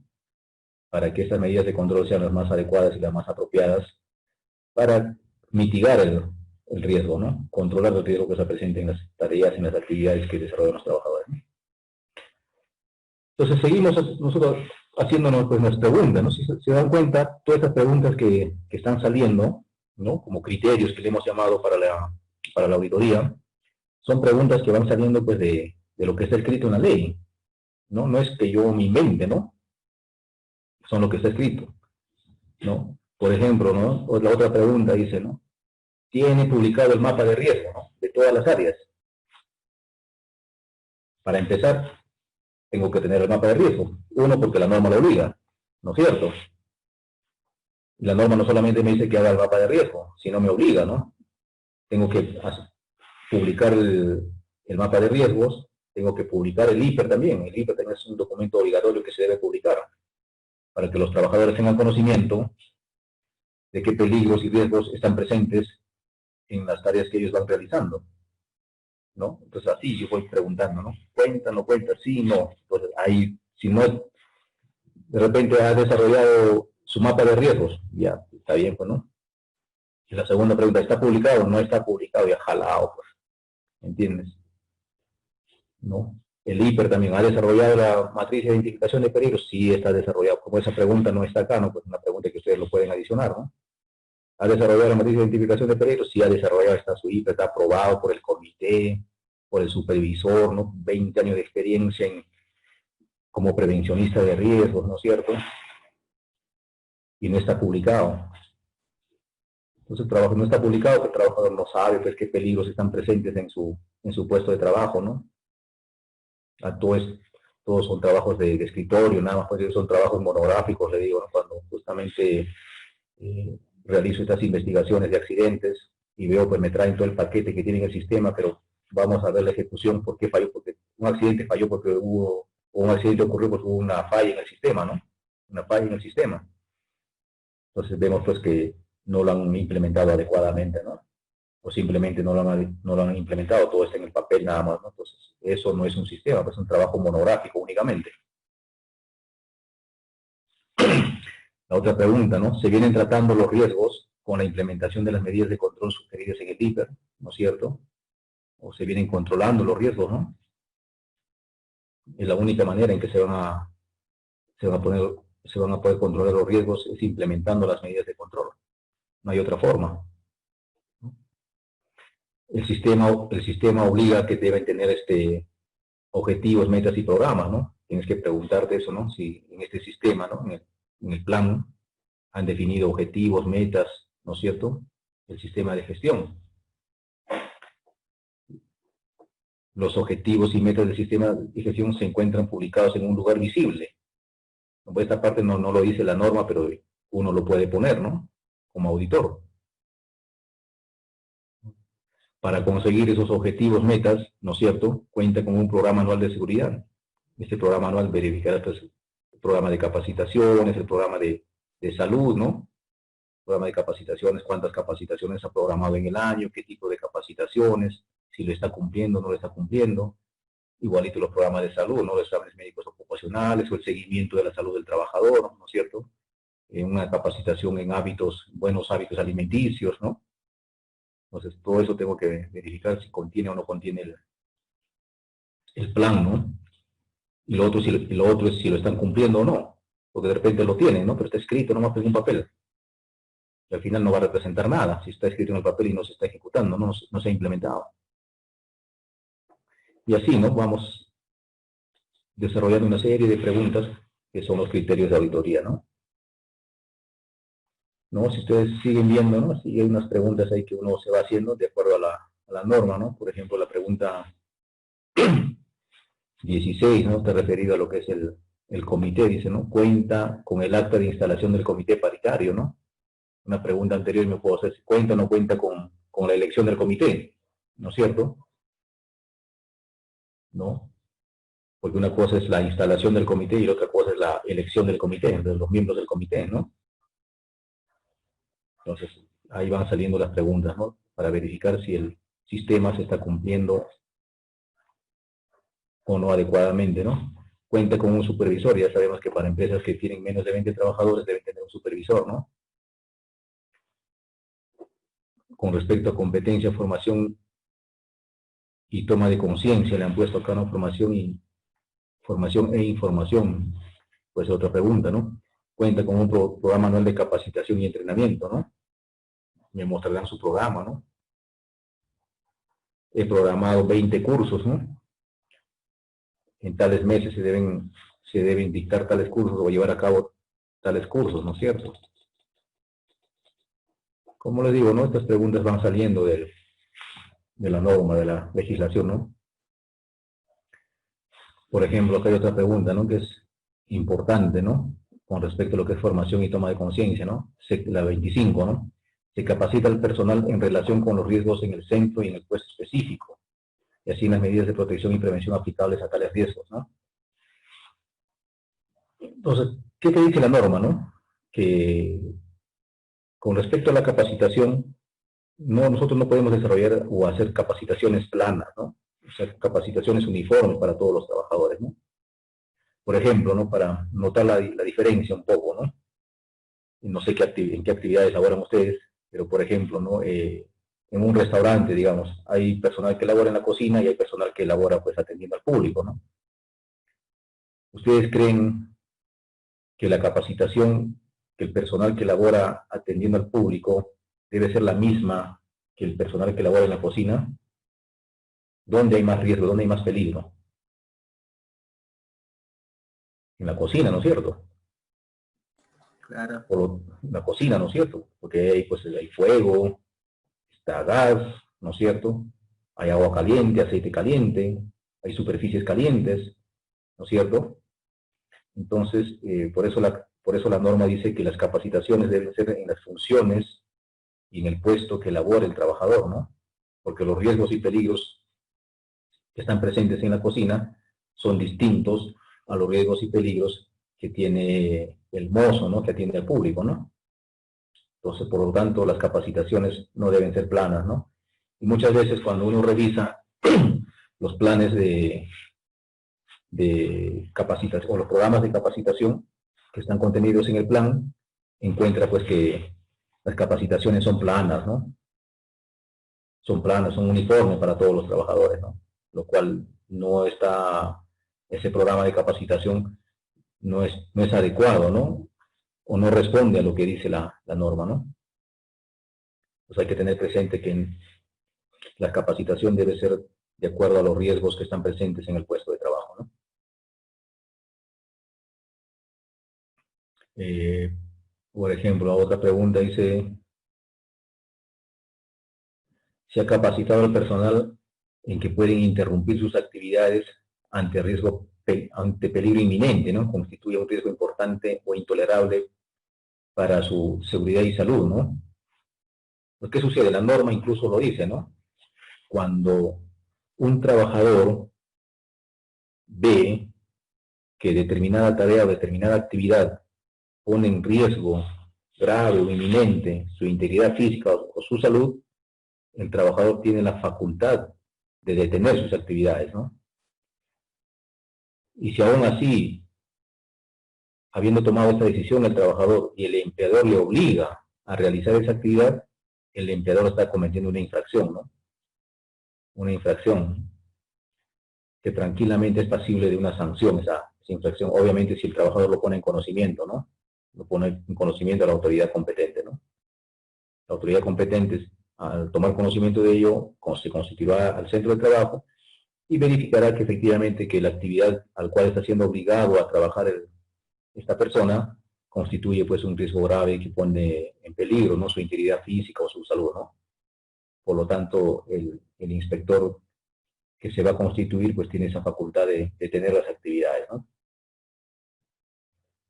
Para que estas medidas de control sean las más adecuadas y las más apropiadas para mitigar el riesgo, ¿no? Controlar el riesgo que se presente en las tareas, en las actividades que desarrollan los trabajadores, ¿no? Entonces seguimos nosotros haciéndonos pues las preguntas, ¿no? Si se dan cuenta, todas estas preguntas que están saliendo, ¿no? Como criterios que le hemos llamado para la auditoría, son preguntas que van saliendo pues de lo que está escrito en la ley, ¿no? No es que yo me invente, ¿no? Son lo que está escrito, ¿no? Por ejemplo, ¿no? La otra pregunta dice, ¿no? ¿Tiene publicado el mapa de riesgo, ¿no? De todas las áreas? Para empezar, tengo que tener el mapa de riesgo. Uno, porque la norma lo obliga, ¿no es cierto? La norma no solamente me dice que haga el mapa de riesgo, sino me obliga, ¿no? Tengo que publicar el mapa de riesgos, tengo que publicar el IPER también. El IPER también es un documento obligatorio que se debe publicar para que los trabajadores tengan conocimiento de qué peligros y riesgos están presentes en las tareas que ellos van realizando, ¿no? Entonces así yo voy preguntando, ¿no? ¿Cuenta, no cuenta? Sí, no. Entonces ahí, si no, de repente ha desarrollado su mapa de riesgos, ya, está bien, pues, ¿no? Y la segunda pregunta, ¿está publicado? No está publicado, ya jalado, pues, ¿entiendes? ¿No? El IPER también ha desarrollado la matriz de identificación de peligros, sí está desarrollado. Como esa pregunta no está acá, ¿no? Pues una pregunta que ustedes lo pueden adicionar, ¿no? ¿Ha desarrollado la matriz de identificación de peligros? Sí ha desarrollado, está su IPER, está aprobado por el comité, por el supervisor, ¿no? 20 años de experiencia como prevencionista de riesgos, ¿no es cierto? Y no está publicado. Entonces el trabajo no está publicado, el trabajador no sabe pues, qué peligros están presentes en su puesto de trabajo, ¿no? Todos son trabajos de escritorio, nada más pues son trabajos monográficos, le digo, ¿no? Cuando justamente realizo estas investigaciones de accidentes y veo, pues me traen todo el paquete que tiene el sistema, pero vamos a ver la ejecución, ¿por qué falló? Porque un accidente falló porque o un accidente ocurrió porque hubo una falla en el sistema, ¿no? Una falla en el sistema. Entonces vemos pues que no lo han implementado adecuadamente, ¿no? O simplemente no lo han implementado, todo está en el papel nada más, ¿no? Entonces eso no es un sistema, pues es un trabajo monográfico únicamente. La otra pregunta, ¿no? ¿Se vienen tratando los riesgos con la implementación de las medidas de control sugeridas en el IPER, ¿no es cierto? O se vienen controlando los riesgos, ¿no? Es la única manera en que se van a poder controlar los riesgos es implementando las medidas de control. No hay otra forma. El sistema obliga a que deben tener objetivos, metas y programas, ¿no? Tienes que preguntarte eso, ¿no? Si en este sistema, ¿no? En el plan han definido objetivos, metas, ¿no es cierto? El sistema de gestión. Los objetivos y metas del sistema de gestión se encuentran publicados en un lugar visible. Esta parte no lo dice la norma, pero uno lo puede poner, ¿no? Como auditor. Para conseguir esos objetivos, metas, ¿no es cierto? Cuenta con un programa anual de seguridad. Este programa anual verificará pues, el programa de capacitaciones, el programa de salud, ¿no? El programa de capacitaciones, cuántas capacitaciones ha programado en el año, qué tipo de capacitaciones, si lo está cumpliendo o no lo está cumpliendo. Igualito los programas de salud, ¿no? Los exámenes médicos ocupacionales o el seguimiento de la salud del trabajador, ¿no es cierto? Una capacitación en buenos hábitos alimenticios, ¿no? Entonces, todo eso tengo que verificar si contiene o no contiene el plan, ¿no? Y lo otro es si lo están cumpliendo o no, porque de repente lo tienen, ¿no? Pero está escrito nomás en un papel. Y al final no va a representar nada si está escrito en el papel y no se está ejecutando, no se ha implementado. Y así, ¿no? Vamos desarrollando una serie de preguntas que son los criterios de auditoría, ¿no? ¿no? Si ustedes siguen viendo, ¿no? Sí, hay unas preguntas ahí que uno se va haciendo de acuerdo a la norma, ¿no? Por ejemplo, la pregunta 16, ¿no? Está referido a lo que es el comité, dice, ¿no? Cuenta con el acta de instalación del comité paritario, ¿no? Una pregunta anterior me puedo hacer si cuenta o no cuenta con la elección del comité, ¿no es cierto? ¿No? Porque una cosa es la instalación del comité y la otra cosa es la elección del comité, de los miembros del comité, ¿no? Entonces, ahí van saliendo las preguntas, ¿no? Para verificar si el sistema se está cumpliendo o no adecuadamente, ¿no? Cuenta con un supervisor, ya sabemos que para empresas que tienen menos de 20 trabajadores deben tener un supervisor, ¿no? Con respecto a competencia, formación y toma de conciencia, le han puesto acá, ¿no? Formación e información, pues otra pregunta, ¿no? Cuenta con un programa anual de capacitación y entrenamiento, ¿no? Me mostrarán su programa, ¿no? He programado 20 cursos, ¿no? En tales meses se deben dictar tales cursos o llevar a cabo tales cursos, ¿no es cierto? Como les digo, ¿no? Estas preguntas van saliendo de la norma, de la legislación, ¿no? Por ejemplo, acá hay otra pregunta, ¿no? Que es importante, ¿no? Con respecto a lo que es formación y toma de conciencia, ¿no? La 25, ¿no? Se capacita al personal en relación con los riesgos en el centro y en el puesto específico, y así las medidas de protección y prevención aplicables a tales riesgos, ¿no? Entonces, ¿qué te dice la norma, no? Que con respecto a la capacitación, nosotros no podemos desarrollar o hacer capacitaciones planas, ¿no? O sea, capacitaciones uniformes para todos los trabajadores, ¿no? Por ejemplo, ¿no? Para notar la diferencia un poco, ¿no? No sé en qué actividades laboran ustedes, pero por ejemplo, ¿no? En un restaurante, digamos, hay personal que labora en la cocina y hay personal que labora pues atendiendo al público, ¿no? ¿Ustedes creen que la capacitación que el personal que labora atendiendo al público debe ser la misma que el personal que labora en la cocina? ¿Dónde hay más riesgo? ¿Dónde hay más peligro? En la cocina, ¿no es cierto? Claro. Por la cocina, ¿no es cierto? Porque ahí pues hay fuego, está gas, ¿no es cierto? Hay agua caliente, aceite caliente, hay superficies calientes, ¿no es cierto? Entonces, por eso la norma dice que las capacitaciones deben ser en las funciones y en el puesto que labora el trabajador, ¿no? Porque los riesgos y peligros que están presentes en la cocina son distintos a los riesgos y peligros que tiene el mozo, ¿no? Que atiende al público, ¿no? Entonces, por lo tanto, las capacitaciones no deben ser planas, ¿no? Y muchas veces cuando uno revisa los planes de capacitación o los programas de capacitación que están contenidos en el plan, encuentra pues que las capacitaciones son planas, ¿no? Son planas, son uniformes para todos los trabajadores, ¿no? Lo cual no está, ese programa de capacitación no es adecuado, ¿no? O no responde a lo que dice la norma, ¿no? Pues hay que tener presente que la capacitación debe ser de acuerdo a los riesgos que están presentes en el puesto de trabajo, ¿no? Por ejemplo, otra pregunta dice, ¿se ha capacitado al personal en que pueden interrumpir sus actividades ante ante peligro inminente, ¿no? Constituye un riesgo importante o intolerable para su seguridad y salud, ¿no? Pues, ¿qué sucede? La norma incluso lo dice, ¿no? Cuando un trabajador ve que determinada tarea o determinada actividad pone en riesgo grave o inminente su integridad física o su salud, el trabajador tiene la facultad de detener sus actividades, ¿no? Y si aún así, habiendo tomado esta decisión el trabajador y el empleador le obliga a realizar esa actividad, el empleador está cometiendo una infracción, ¿no? Una infracción que tranquilamente es pasible de una sanción, esa infracción, obviamente si el trabajador lo pone en conocimiento, ¿no? Lo pone en conocimiento a la autoridad competente, ¿no? La autoridad competente, al tomar conocimiento de ello, se constituirá al centro de trabajo y verificará que efectivamente que la actividad al cual está siendo obligado a trabajar esta persona constituye pues un riesgo grave que pone en peligro, ¿no?, su integridad física o su salud, ¿no? Por lo tanto, el inspector que se va a constituir pues tiene esa facultad de detener las actividades, ¿no?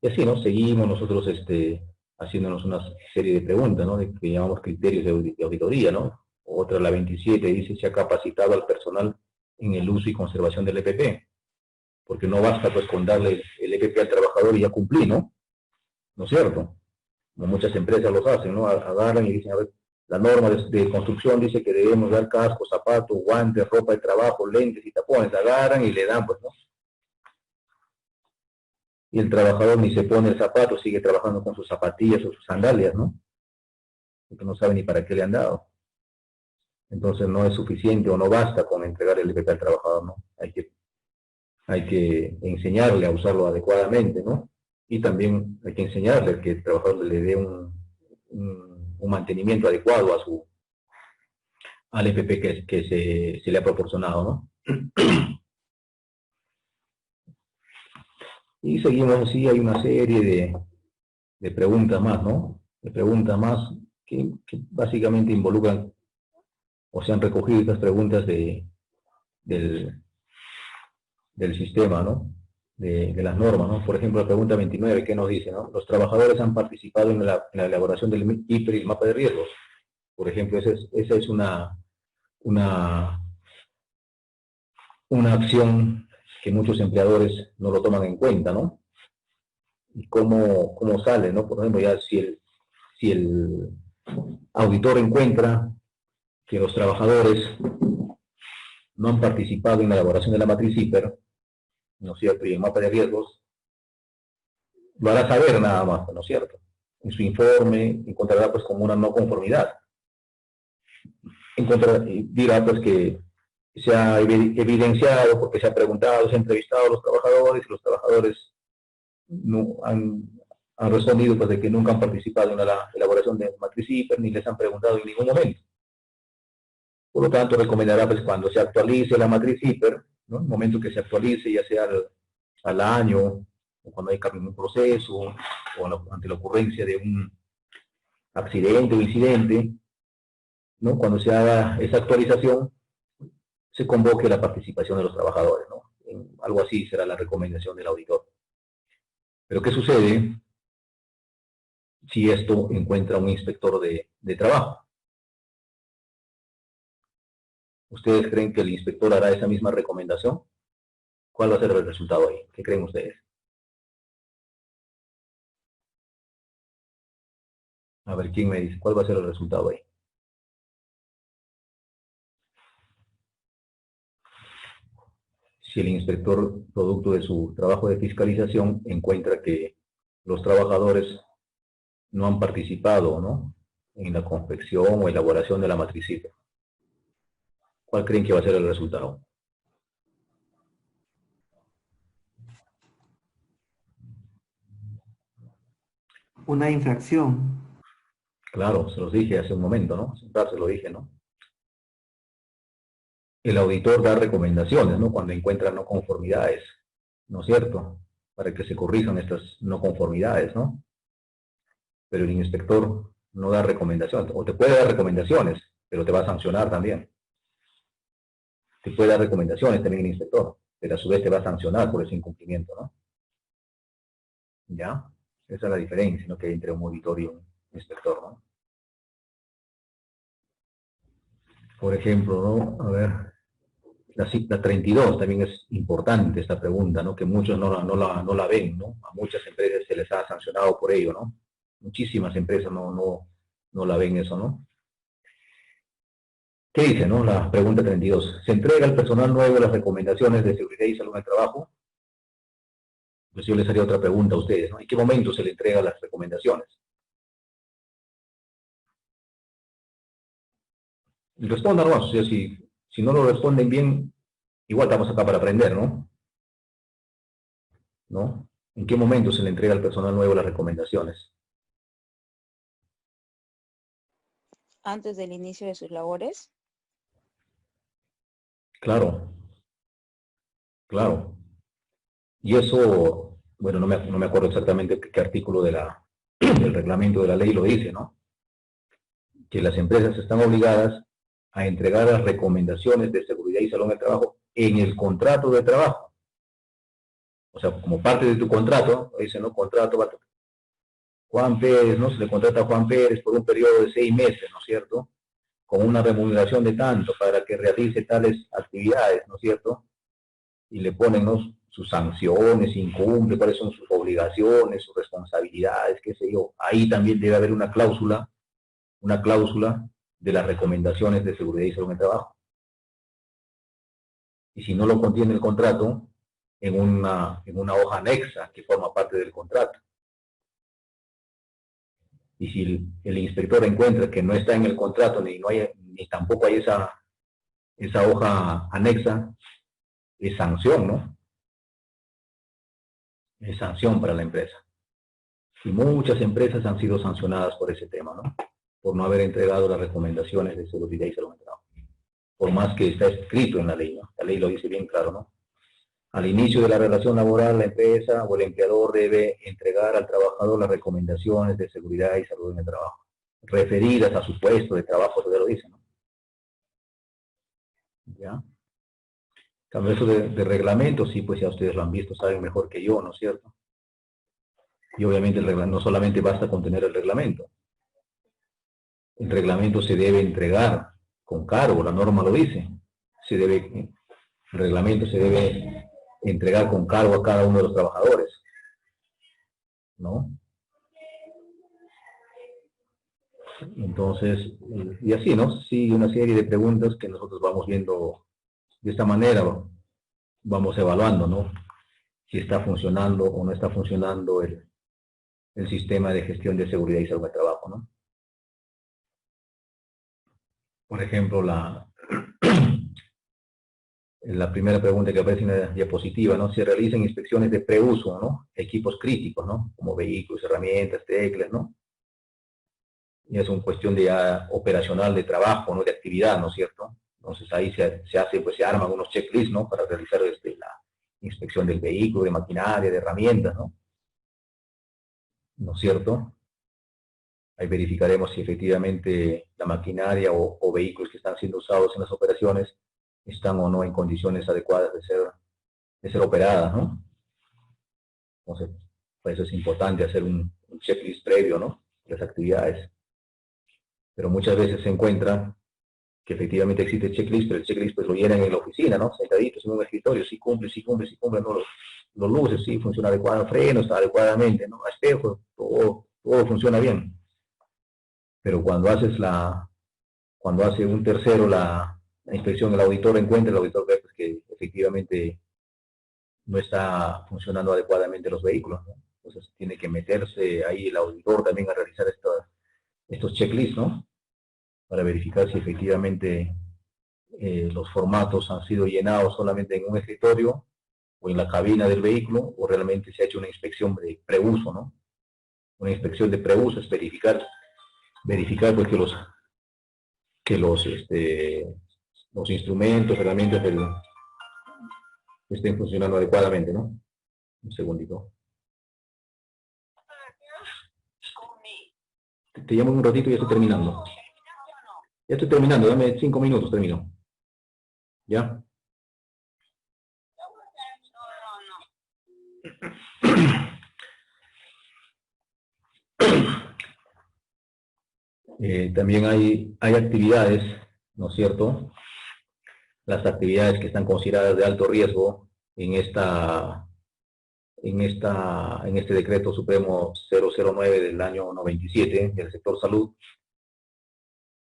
Y así, ¿no? Seguimos nosotros haciéndonos una serie de preguntas, ¿no?, de que llamamos criterios de auditoría, ¿no? Otra, la 27, dice: se ha capacitado al personal en el uso y conservación del EPP, porque no basta pues con darle el EPP al trabajador y ya cumplí, ¿no? ¿No es cierto? Como muchas empresas lo hacen, ¿no? Agarran y dicen: a ver, la norma de construcción dice que debemos dar cascos, zapatos, guantes, ropa de trabajo, lentes y tapones. Agarran y le dan, pues, ¿no? Y el trabajador ni se pone el zapato, sigue trabajando con sus zapatillas o sus sandalias, ¿no? Porque no sabe ni para qué le han dado. Entonces no es suficiente o no basta con entregar el EPP al trabajador, ¿no? Hay que enseñarle a usarlo adecuadamente, ¿no? Y también hay que enseñarle que el trabajador le dé un mantenimiento adecuado al EPP que se le ha proporcionado, ¿no? Y seguimos así, hay una serie de preguntas más, ¿no? De preguntas más que básicamente involucran o se han recogido estas preguntas del sistema, ¿no? De las normas, ¿no? Por ejemplo, la pregunta 29, ¿qué nos dice, no? Los trabajadores han participado en la elaboración del IPRI, el mapa de riesgos. Por ejemplo, esa es una acción que muchos empleadores no lo toman en cuenta, ¿no? Y cómo sale, ¿no? Por ejemplo, ya si el auditor encuentra que los trabajadores no han participado en la elaboración de la matriz IPER, ¿no es cierto?, y el mapa de riesgos, lo hará saber nada más, ¿no es cierto? En su informe encontrará pues como una no conformidad. Dirá pues que se ha evidenciado, porque se ha preguntado, se ha entrevistado a los trabajadores, y los trabajadores no han respondido pues de que nunca han participado en la elaboración de matriz IPER, ni les han preguntado en ningún momento. Por lo tanto, recomendará pues cuando se actualice la matriz IPER, ¿no?, el momento que se actualice, ya sea al año, o cuando hay cambio en un proceso, o ante la ocurrencia de un accidente o incidente, ¿no?, cuando se haga esa actualización, se convoque la participación de los trabajadores, ¿no? Algo así será la recomendación del auditor. Pero ¿qué sucede si esto encuentra un inspector de trabajo? ¿Ustedes creen que el inspector hará esa misma recomendación? ¿Cuál va a ser el resultado ahí? ¿Qué creen ustedes? A ver, ¿quién me dice? ¿Cuál va a ser el resultado ahí? Si el inspector, producto de su trabajo de fiscalización, encuentra que los trabajadores no han participado, ¿no?, en la confección o elaboración de la matriz IPER, ¿cuál creen que va a ser el resultado? Una infracción. Claro, se los dije hace un momento, ¿no? Se lo dije, ¿no? El auditor da recomendaciones, ¿no?, cuando encuentra no conformidades, ¿no es cierto?, para que se corrijan estas no conformidades, ¿no? Pero el inspector no da recomendaciones, o te puede dar recomendaciones, pero te va a sancionar también. Te puede dar recomendaciones también el inspector, pero a su vez te va a sancionar por ese incumplimiento, ¿no? ¿Ya? Esa es la diferencia, ¿no?, que hay entre un auditor y un inspector, ¿no? Por ejemplo, ¿no? A ver, la 32 también es importante esta pregunta, ¿no?, que muchos no la ven, ¿no? A muchas empresas se les ha sancionado por ello, ¿no? Muchísimas empresas no la ven eso, ¿no? ¿Qué dice, no? La pregunta 32. ¿Se entrega al personal nuevo las recomendaciones de seguridad y salud en el trabajo? Pues yo les haría otra pregunta a ustedes, ¿no? ¿En qué momento se le entregan las recomendaciones? Y respondan, ¿no? O sea, si no lo responden bien, igual estamos acá para aprender, ¿no? ¿No? ¿En qué momento se le entrega al personal nuevo las recomendaciones? Antes del inicio de sus labores. Claro, claro. Y eso bueno, no me acuerdo exactamente qué artículo del reglamento de la ley lo dice, ¿no? Que las empresas están obligadas a entregar las recomendaciones de seguridad y salud en el trabajo en el contrato de trabajo. O sea, como parte de tu contrato, dice, ¿no? Contrato, Juan Pérez, ¿no? Se le contrata a Juan Pérez por un periodo de 6 meses, ¿no es cierto? Con una remuneración de tanto para que realice tales actividades, ¿no es cierto? Y le ponen, ¿no?, sus sanciones, incumple, cuáles son sus obligaciones, sus responsabilidades, qué sé yo. Ahí también debe haber una cláusula de las recomendaciones de seguridad y salud en el trabajo. Y si no lo contiene el contrato, en una hoja anexa que forma parte del contrato. Y si el inspector encuentra que no está en el contrato, ni tampoco hay esa hoja anexa, es sanción, ¿no? Es sanción para la empresa. Y muchas empresas han sido sancionadas por ese tema, ¿no? Por no haber entregado las recomendaciones de seguridad y salud en el trabajo. Por más que está escrito en la ley, ¿no? La ley lo dice bien claro, ¿no? Al inicio de la relación laboral, la empresa o el empleador debe entregar al trabajador las recomendaciones de seguridad y salud en el trabajo, referidas a su puesto de trabajo, se lo dice, ¿no? ¿Ya? Cambio eso de reglamento, sí, pues ya ustedes lo han visto, saben mejor que yo, ¿no es cierto? Y obviamente el reglamento no solamente basta con tener el reglamento se debe entregar con cargo, la norma lo dice, el reglamento se debe entregar con cargo a cada uno de los trabajadores, ¿no? Entonces, y así, ¿no? Sí, una serie de preguntas que nosotros vamos viendo de esta manera, vamos evaluando, ¿no? Si está funcionando o no está funcionando el sistema de gestión de seguridad y salud de trabajo, ¿no? Por ejemplo, la primera pregunta que aparece en la diapositiva, ¿no? Se realizan inspecciones de preuso, ¿no? Equipos críticos, ¿no? Como vehículos, herramientas, teclas, ¿no? Y es una cuestión de operacional de trabajo, ¿no? De actividad, ¿no es cierto? Entonces ahí se hace, pues se arman unos checklists, ¿no? Para realizar la inspección del vehículo, de maquinaria, de herramientas, ¿no? ¿No es cierto? Ahí verificaremos si efectivamente la maquinaria o vehículos que están siendo usados en las operaciones están o no en condiciones adecuadas de ser operadas, ¿no? Entonces, por eso es importante hacer un checklist previo, ¿no? De las actividades. Pero muchas veces se encuentra que efectivamente existe checklist, pero el checklist pues lo llenan en la oficina, ¿no? Sentaditos en un escritorio, sí cumple, ¿no? Los luces, sí, funciona adecuadamente, frenos adecuadamente, ¿no? Espejos, todo funciona bien. Pero cuando hace un tercero la inspección, el auditor encuentra, el auditor ve pues, que efectivamente no está funcionando adecuadamente los vehículos, ¿no? Entonces tiene que meterse ahí el auditor también a realizar estos checklists, ¿no? Para verificar si efectivamente los formatos han sido llenados solamente en un escritorio o en la cabina del vehículo, o realmente se ha hecho una inspección de preuso, ¿no? Una inspección de preuso es verificar pues que los instrumentos, herramientas estén funcionando adecuadamente, ¿no? Un segundito. Te llamo en un ratito y ya estoy terminando. Ya estoy terminando, dame 5 minutos, termino. ¿Ya? También hay actividades, ¿no es cierto? Las actividades que están consideradas de alto riesgo en este decreto supremo 009 del año 97 del sector salud,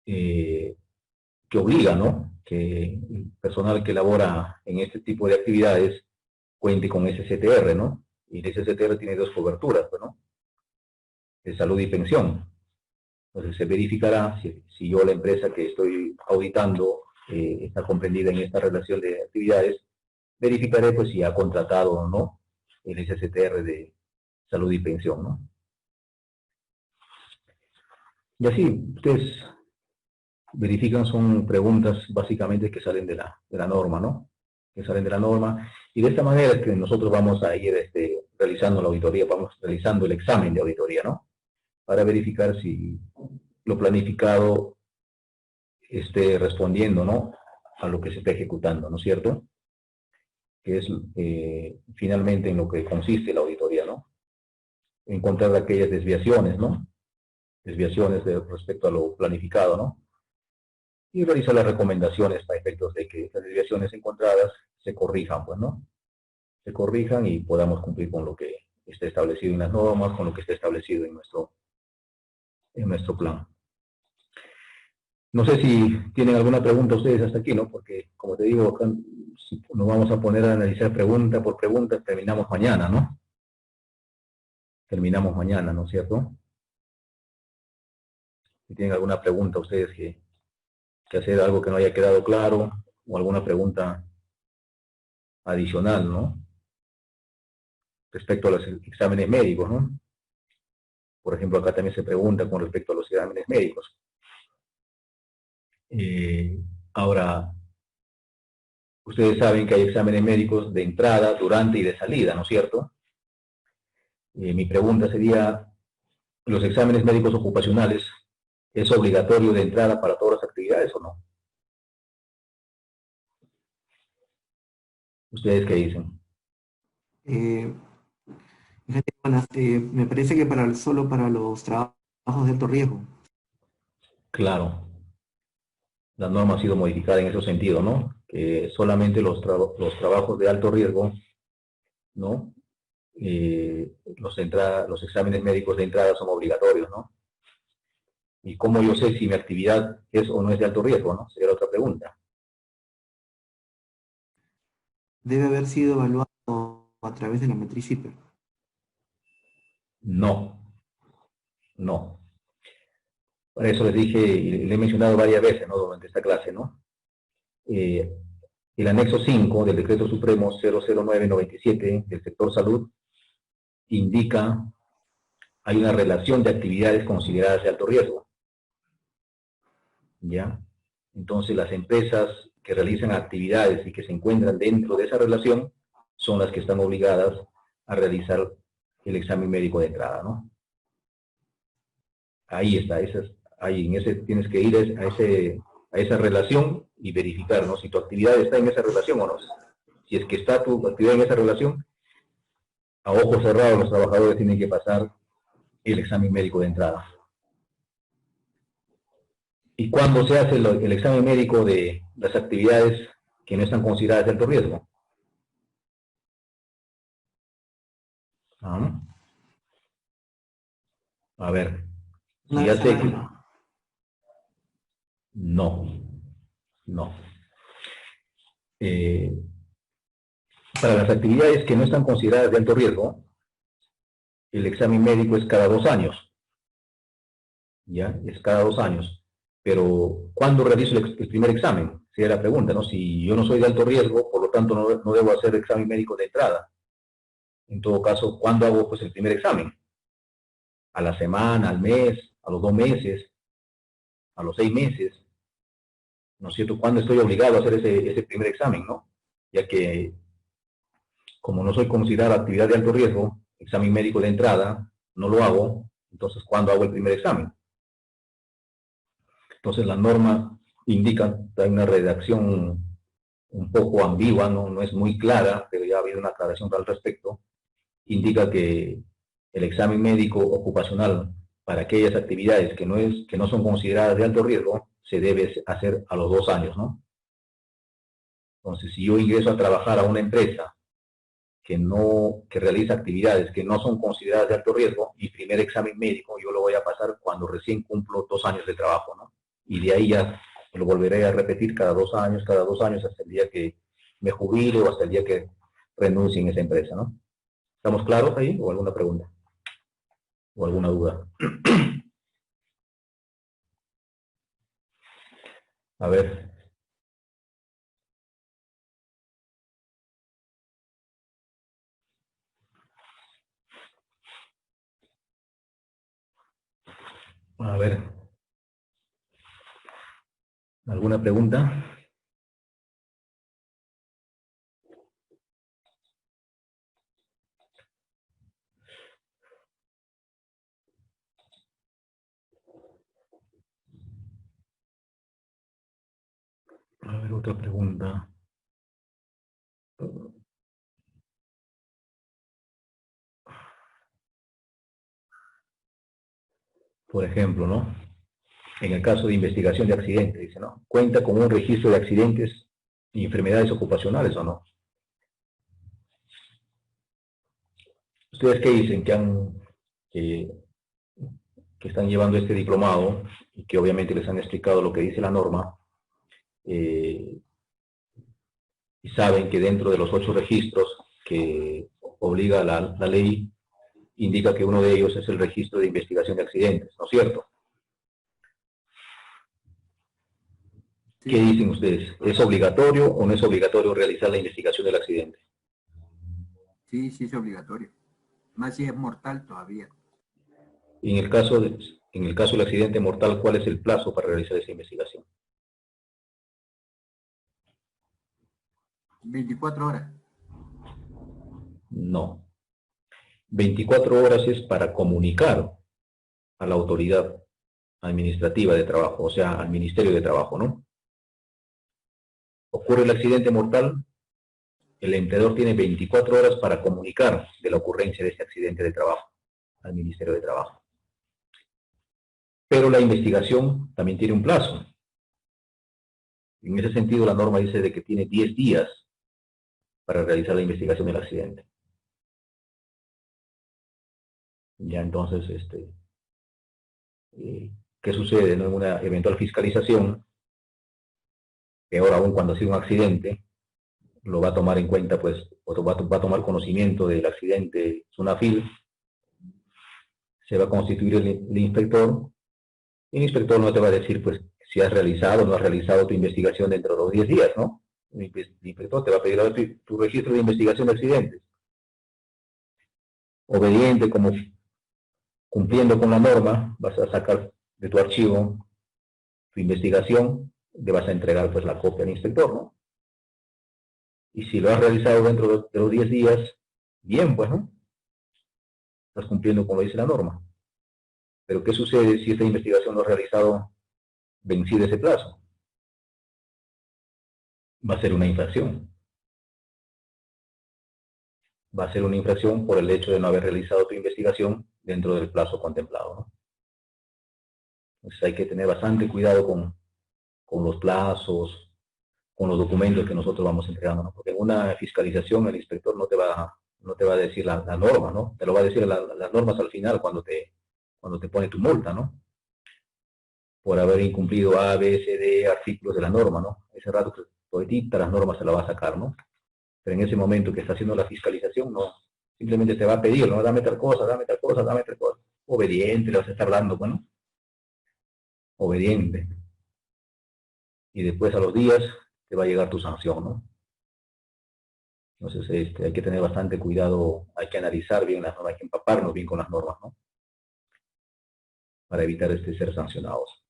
que obliga, ¿no?, que el personal que labora en este tipo de actividades cuente con SCTR, ¿no? Y el SCTR tiene 2 coberturas, ¿no? De salud y pensión. Entonces se verificará si yo, la empresa que estoy auditando, está comprendida en esta relación de actividades, verificaré pues si ha contratado o no el SCTR de salud y pensión, ¿no? Y así, ustedes verifican, son preguntas básicamente que salen de la norma, ¿no? Que salen de la norma, y de esta manera es que nosotros vamos a ir realizando la auditoría, vamos realizando el examen de auditoría, ¿no? Para verificar si lo planificado esté respondiendo, ¿no? A lo que se está ejecutando, ¿no es cierto? Que es finalmente en lo que consiste la auditoría, ¿no? Encontrar aquellas desviaciones, ¿no? Desviaciones respecto a lo planificado, ¿no? Y realizar las recomendaciones para efectos de que las desviaciones encontradas se corrijan, pues, ¿no? Se corrijan y podamos cumplir con lo que esté establecido en las normas, con lo que esté establecido en nuestro plan. No sé si tienen alguna pregunta ustedes hasta aquí, ¿no? Porque, como te digo, acá, si nos vamos a poner a analizar pregunta por pregunta, terminamos mañana, ¿no? Terminamos mañana, ¿no es cierto? Si tienen alguna pregunta ustedes que hacer, algo que no haya quedado claro, o alguna pregunta adicional, ¿no? Respecto a los exámenes médicos, ¿no? Por ejemplo, acá también se pregunta con respecto a los exámenes médicos. Ahora, ustedes saben que hay exámenes médicos de entrada, durante y de salida, ¿no es cierto? Mi pregunta sería, ¿los exámenes médicos ocupacionales es obligatorio de entrada para todas las actividades o no? ¿Ustedes qué dicen? Eh, fíjate, me parece que solo para los trabajos de alto riesgo. Claro, la norma ha sido modificada en ese sentido, ¿no? Que solamente los trabajos de alto riesgo, ¿no? Los exámenes médicos de entrada son obligatorios, ¿no? ¿Y cómo yo sé si mi actividad es o no es de alto riesgo, ¿no? Sería la otra pregunta. Debe haber sido evaluado a través de la matriz CIPER. No, no. Por eso les dije, y le he mencionado varias veces, ¿no? Durante esta clase, ¿no? El anexo 5 del Decreto Supremo 00997 del sector salud indica, hay una relación de actividades consideradas de alto riesgo, ¿ya? Entonces, las empresas que realizan actividades y que se encuentran dentro de esa relación son las que están obligadas a realizar el examen médico de entrada, ¿no? Ahí está, ahí en ese tienes que ir a esa relación y verificar, ¿no? Si tu actividad está en esa relación o no. Si es que está tu actividad en esa relación, a ojos cerrados los trabajadores tienen que pasar el examen médico de entrada. ¿Y cuándo se hace el examen médico de las actividades que no están consideradas de alto riesgo? ¿Ah? A ver, Una si ya vez al sé que... año. No, no. Para las actividades que no están consideradas de alto riesgo, el examen médico es cada 2 años. ¿Ya? Es cada 2 años. Pero, ¿cuándo realizo el primer examen? Sería la pregunta, ¿no? Si yo no soy de alto riesgo, por lo tanto no debo hacer examen médico de entrada. En todo caso, ¿cuándo hago pues el primer examen? ¿A la semana, al mes, a los 2 meses, a los 6 meses? ¿No es cierto? ¿Cuándo estoy obligado a hacer ese primer examen, no? Ya que, como no soy considerada actividad de alto riesgo, examen médico de entrada, no lo hago, entonces, ¿cuándo hago el primer examen? Entonces, la norma indica, hay una redacción un poco ambigua, no es muy clara, pero ya ha habido una aclaración al respecto, indica que el examen médico ocupacional para aquellas actividades que no son consideradas de alto riesgo, se debe hacer a los 2 años, ¿no? Entonces, si yo ingreso a trabajar a una empresa que realiza actividades que no son consideradas de alto riesgo, mi primer examen médico yo lo voy a pasar cuando recién cumplo 2 años de trabajo, ¿no? Y de ahí ya lo volveré a repetir cada 2 años, hasta el día que me jubile o hasta el día que renuncie en esa empresa, ¿no? ¿Estamos claros ahí o alguna pregunta? ¿O alguna duda? A ver. A ver. ¿Alguna pregunta? A ver, otra pregunta. Por ejemplo, ¿no? En el caso de investigación de accidentes, dice, ¿no? ¿Cuenta con un registro de accidentes y enfermedades ocupacionales o no? ¿Ustedes qué dicen? Que están llevando este diplomado y que obviamente les han explicado lo que dice la norma, y saben que dentro de los 8 registros que obliga la ley, indica que uno de ellos es el registro de investigación de accidentes, ¿no es cierto? Sí. ¿Qué dicen ustedes? ¿Es obligatorio o no es obligatorio realizar la investigación del accidente? Sí, sí es obligatorio. Más si es mortal todavía. Y en el caso del accidente mortal, ¿cuál es el plazo para realizar esa investigación? 24 horas. No. 24 horas es para comunicar a la autoridad administrativa de trabajo, o sea, al Ministerio de Trabajo, ¿no? Ocurre el accidente mortal, el empleador tiene 24 horas para comunicar de la ocurrencia de ese accidente de trabajo al Ministerio de Trabajo. Pero la investigación también tiene un plazo. En ese sentido, la norma dice de que tiene 10 días para realizar la investigación del accidente. Ya entonces, ¿qué sucede, no? En una eventual fiscalización, peor aún cuando ha sido un accidente, lo va a tomar en cuenta, pues, o va a tomar conocimiento del accidente SUNAFIL, se va a constituir el inspector, y el inspector no te va a decir, pues, si has realizado o no has realizado tu investigación dentro de los 10 días, ¿no? El inspector te va a pedir tu registro de investigación de accidentes. Obediente, como cumpliendo con la norma, vas a sacar de tu archivo tu investigación, le vas a entregar, pues, la copia al inspector, ¿no? Y si lo has realizado dentro de los 10 días, bien, pues, ¿no? Estás cumpliendo con lo que dice la norma. Pero ¿qué sucede si esta investigación no ha realizado vencido ese plazo? Va a ser una infracción. Va a ser una infracción por el hecho de no haber realizado tu investigación dentro del plazo contemplado, ¿no? Entonces hay que tener bastante cuidado con los plazos, con los documentos que nosotros vamos entregando, ¿no? Porque en una fiscalización el inspector no te va a decir la norma, ¿no? Te lo va a decir las normas al final cuando te pone tu multa, ¿no? Por haber incumplido A, B, C, D, artículos de la norma, ¿no? Ese rato que toditita las normas se la va a sacar, ¿no? Pero en ese momento que está haciendo la fiscalización, no, simplemente te va a pedir, ¿no? Dame tal cosa, dame tal cosa, dame tal cosa. Obediente, le vas a estar dando, bueno, obediente. Y después a los días te va a llegar tu sanción, ¿no? Entonces hay que tener bastante cuidado, hay que analizar bien las normas, hay que empaparnos bien con las normas, ¿no? Para evitar ser sancionados.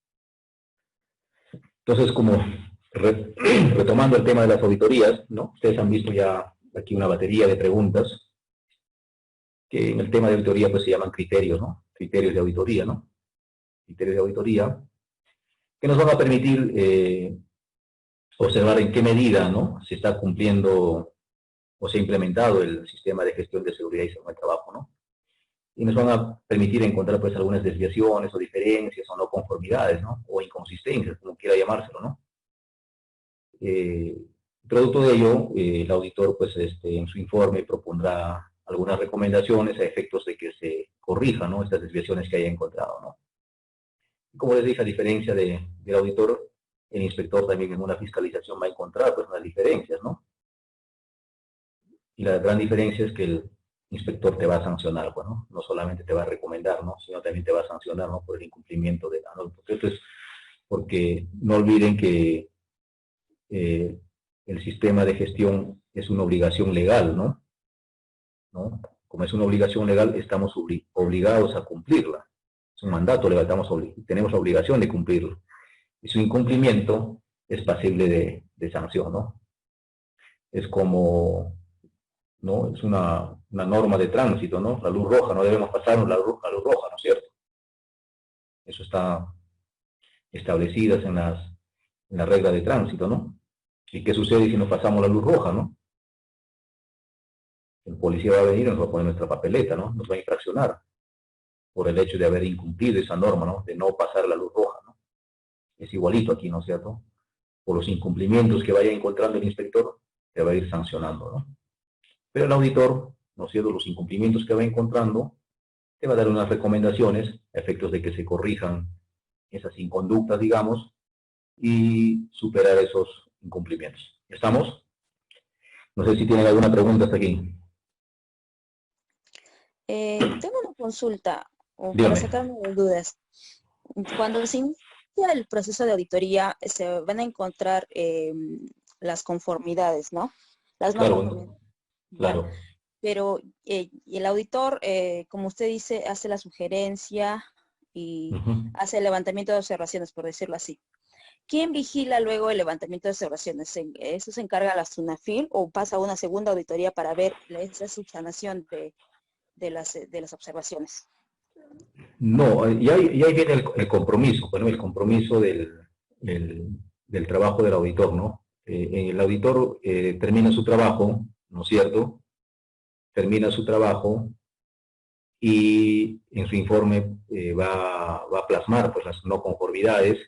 Entonces, como retomando el tema de las auditorías, ¿no? Ustedes han visto ya aquí una batería de preguntas que en el tema de auditoría pues se llaman criterios, ¿no? Criterios de auditoría, ¿no? Criterios de auditoría que nos van a permitir observar en qué medida, ¿no? Se está cumpliendo o se ha implementado el sistema de gestión de seguridad y salud del trabajo, ¿no? Y nos van a permitir encontrar pues algunas desviaciones o diferencias o no conformidades, ¿no? O inconsistencias, como quiera llamárselo, ¿no? Producto de ello, el auditor pues en su informe propondrá algunas recomendaciones a efectos de que se corrijan, ¿no? Estas desviaciones que haya encontrado, ¿no? Y como les dije, a diferencia del auditor, el inspector también en una fiscalización va a encontrar pues unas diferencias, ¿no? Y la gran diferencia es que el inspector te va a sancionar, bueno, no solamente te va a recomendar, ¿no? Sino también te va a sancionar, ¿no? Por el incumplimiento de la norma. Porque no olviden que el sistema de gestión es una obligación legal, ¿no? Como es una obligación legal, estamos obligados a cumplirla. Es un mandato legal, tenemos la obligación de cumplirlo. Y su incumplimiento es pasible de sanción, ¿no? Es como, ¿no? Es una norma de tránsito, ¿no? La luz roja, no debemos pasar la luz roja, ¿no es cierto? Eso está establecidas en en la regla de tránsito, ¿no? ¿Y qué sucede si nos pasamos la luz roja, ¿no? El policía va a venir y nos va a poner nuestra papeleta, ¿no? Nos va a infraccionar por el hecho de haber incumplido esa norma, ¿no? De no pasar la luz roja, ¿no? Es igualito aquí, ¿no es cierto? Por los incumplimientos que vaya encontrando el inspector, te va a ir sancionando, ¿no? Pero el auditor, ¿no es cierto? Los incumplimientos que va encontrando, te va a dar unas recomendaciones a efectos de que se corrijan esas inconductas, digamos, y superar esos incumplimientos. ¿Estamos? No sé si tienen alguna pregunta hasta aquí. Tengo una consulta para Dígame. sacarme de dudas. Cuando se inicia el proceso de auditoría, se van a encontrar las conformidades, ¿no? Las no Claro, conformidades. Ya, claro. pero y el auditor, como usted dice, hace la sugerencia y Ujú. hace el levantamiento de observaciones, por decirlo así. ¿Quién vigila luego el levantamiento de observaciones? ¿Eso se encarga la SUNAFIL o pasa a una segunda auditoría para ver esa subsanación de las observaciones? No, y ahí viene el compromiso, bueno, el compromiso del, del trabajo del auditor, ¿no? El auditor termina su trabajo, ¿no es cierto? Termina su trabajo y en su informe va a plasmar pues, las no conformidades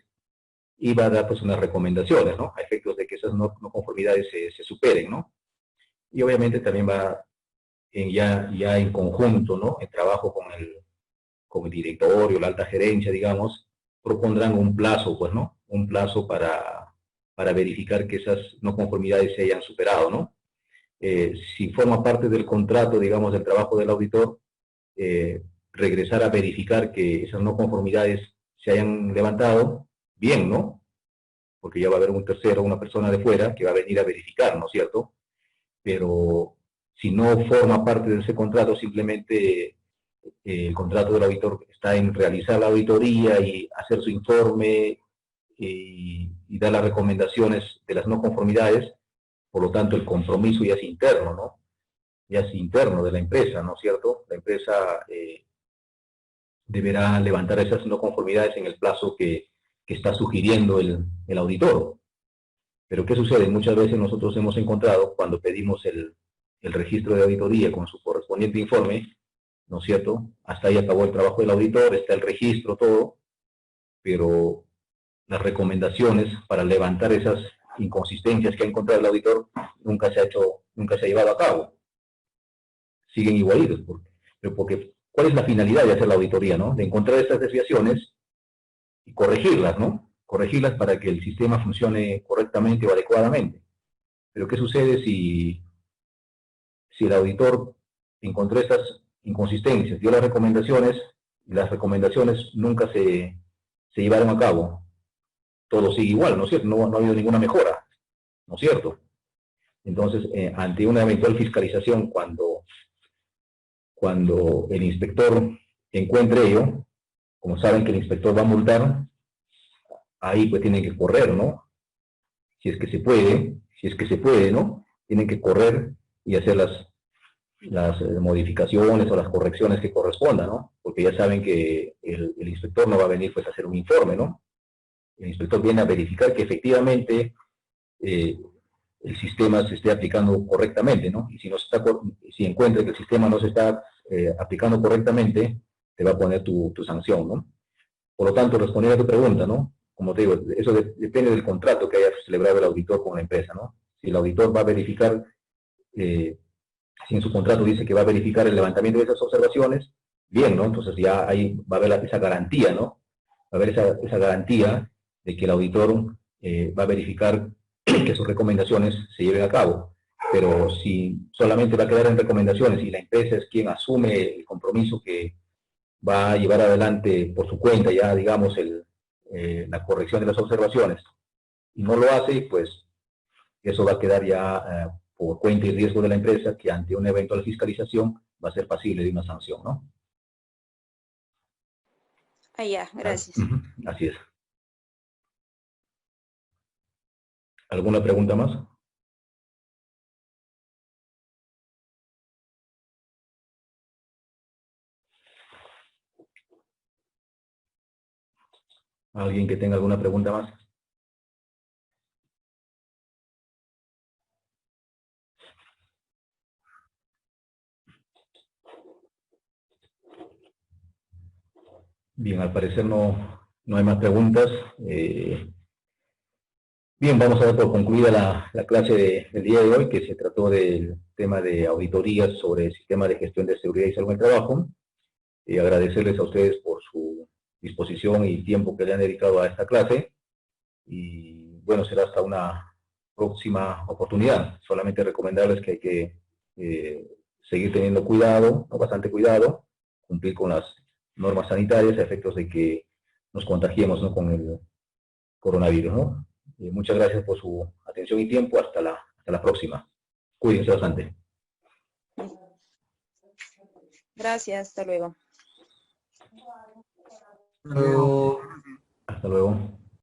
y va a dar pues, unas recomendaciones, ¿no? A efectos de que esas no conformidades se superen, ¿no? Y obviamente también va ya en conjunto, ¿no? En trabajo con el directorio, la alta gerencia, digamos, propondrán un plazo, pues, ¿no? Un plazo para verificar que esas no conformidades se hayan superado, ¿no? Si forma parte del contrato, digamos, del trabajo del auditor, regresar a verificar que esas no conformidades se hayan levantado, bien, ¿no? Porque ya va a haber un tercero, una persona de fuera que va a venir a verificar, ¿no es cierto? Pero si no forma parte de ese contrato, simplemente el contrato del auditor está en realizar la auditoría y hacer su informe y dar las recomendaciones de las no conformidades, por lo tanto el compromiso ya es interno, ¿no? Ya es interno de la empresa, ¿no es cierto? La empresa deberá levantar esas no conformidades en el plazo que está sugiriendo el auditor. Pero ¿qué sucede? Muchas veces nosotros hemos encontrado cuando pedimos el registro de auditoría con su correspondiente informe, ¿no es cierto? Hasta ahí acabó el trabajo del auditor, está el registro, todo, pero las recomendaciones para levantar esas inconsistencias que ha encontrado el auditor nunca se ha hecho, nunca se ha llevado a cabo. Siguen igualitos. Pero porque, ¿cuál es la finalidad de hacer la auditoría, no? De encontrar estas desviaciones y corregirlas, ¿no? Corregirlas para que el sistema funcione correctamente o adecuadamente. Pero ¿qué sucede si el auditor encontró estas inconsistencias, dio las recomendaciones y las recomendaciones nunca se llevaron a cabo? Todo sigue igual, ¿no es cierto? No ha habido ninguna mejora, ¿no es cierto? Entonces, ante una eventual fiscalización, cuando el inspector encuentre ello, como saben que el inspector va a multar, ahí pues tienen que correr, ¿no? Si es que se puede, ¿no? Tienen que correr y hacer las modificaciones o las correcciones que correspondan, ¿no? Porque ya saben que el inspector no va a venir pues a hacer un informe, ¿no? El inspector viene a verificar que efectivamente eh, el sistema se esté aplicando correctamente, ¿no? Y si, no está, si encuentra que el sistema no se está aplicando correctamente, te va a poner tu sanción, ¿no? Por lo tanto, respondiendo a tu pregunta, ¿no? Como te digo, eso depende del contrato que haya celebrado el auditor con la empresa, ¿no? Si el auditor va a verificar, si en su contrato dice que va a verificar el levantamiento de esas observaciones, bien, ¿no? Entonces ya ahí va a haber esa garantía, ¿no? Va a haber esa garantía de que el auditor va a verificar que sus recomendaciones se lleven a cabo. Pero si solamente va a quedar en recomendaciones y la empresa es quien asume el compromiso que va a llevar adelante por su cuenta ya, digamos, la corrección de las observaciones y no lo hace, pues eso va a quedar ya por cuenta y riesgo de la empresa que ante una eventual fiscalización va a ser pasible de una sanción, ¿no? Ah, ya, gracias. Así es. ¿Alguna pregunta más? ¿Alguien que tenga alguna pregunta más? Bien, al parecer no hay más preguntas. Bien, vamos a dar por concluida la clase del día de hoy, que se trató del tema de auditorías sobre el sistema de gestión de seguridad y salud en el trabajo. Agradecerles a ustedes por su disposición y tiempo que le han dedicado a esta clase. Y bueno, será hasta una próxima oportunidad. Solamente recomendarles que hay que seguir teniendo cuidado, bastante cuidado, cumplir con las normas sanitarias a efectos de que nos contagiemos, ¿no?, con el coronavirus, ¿no? Muchas gracias por su atención y tiempo. Hasta la próxima. Cuídense bastante. Gracias, hasta luego. Pero Hasta luego.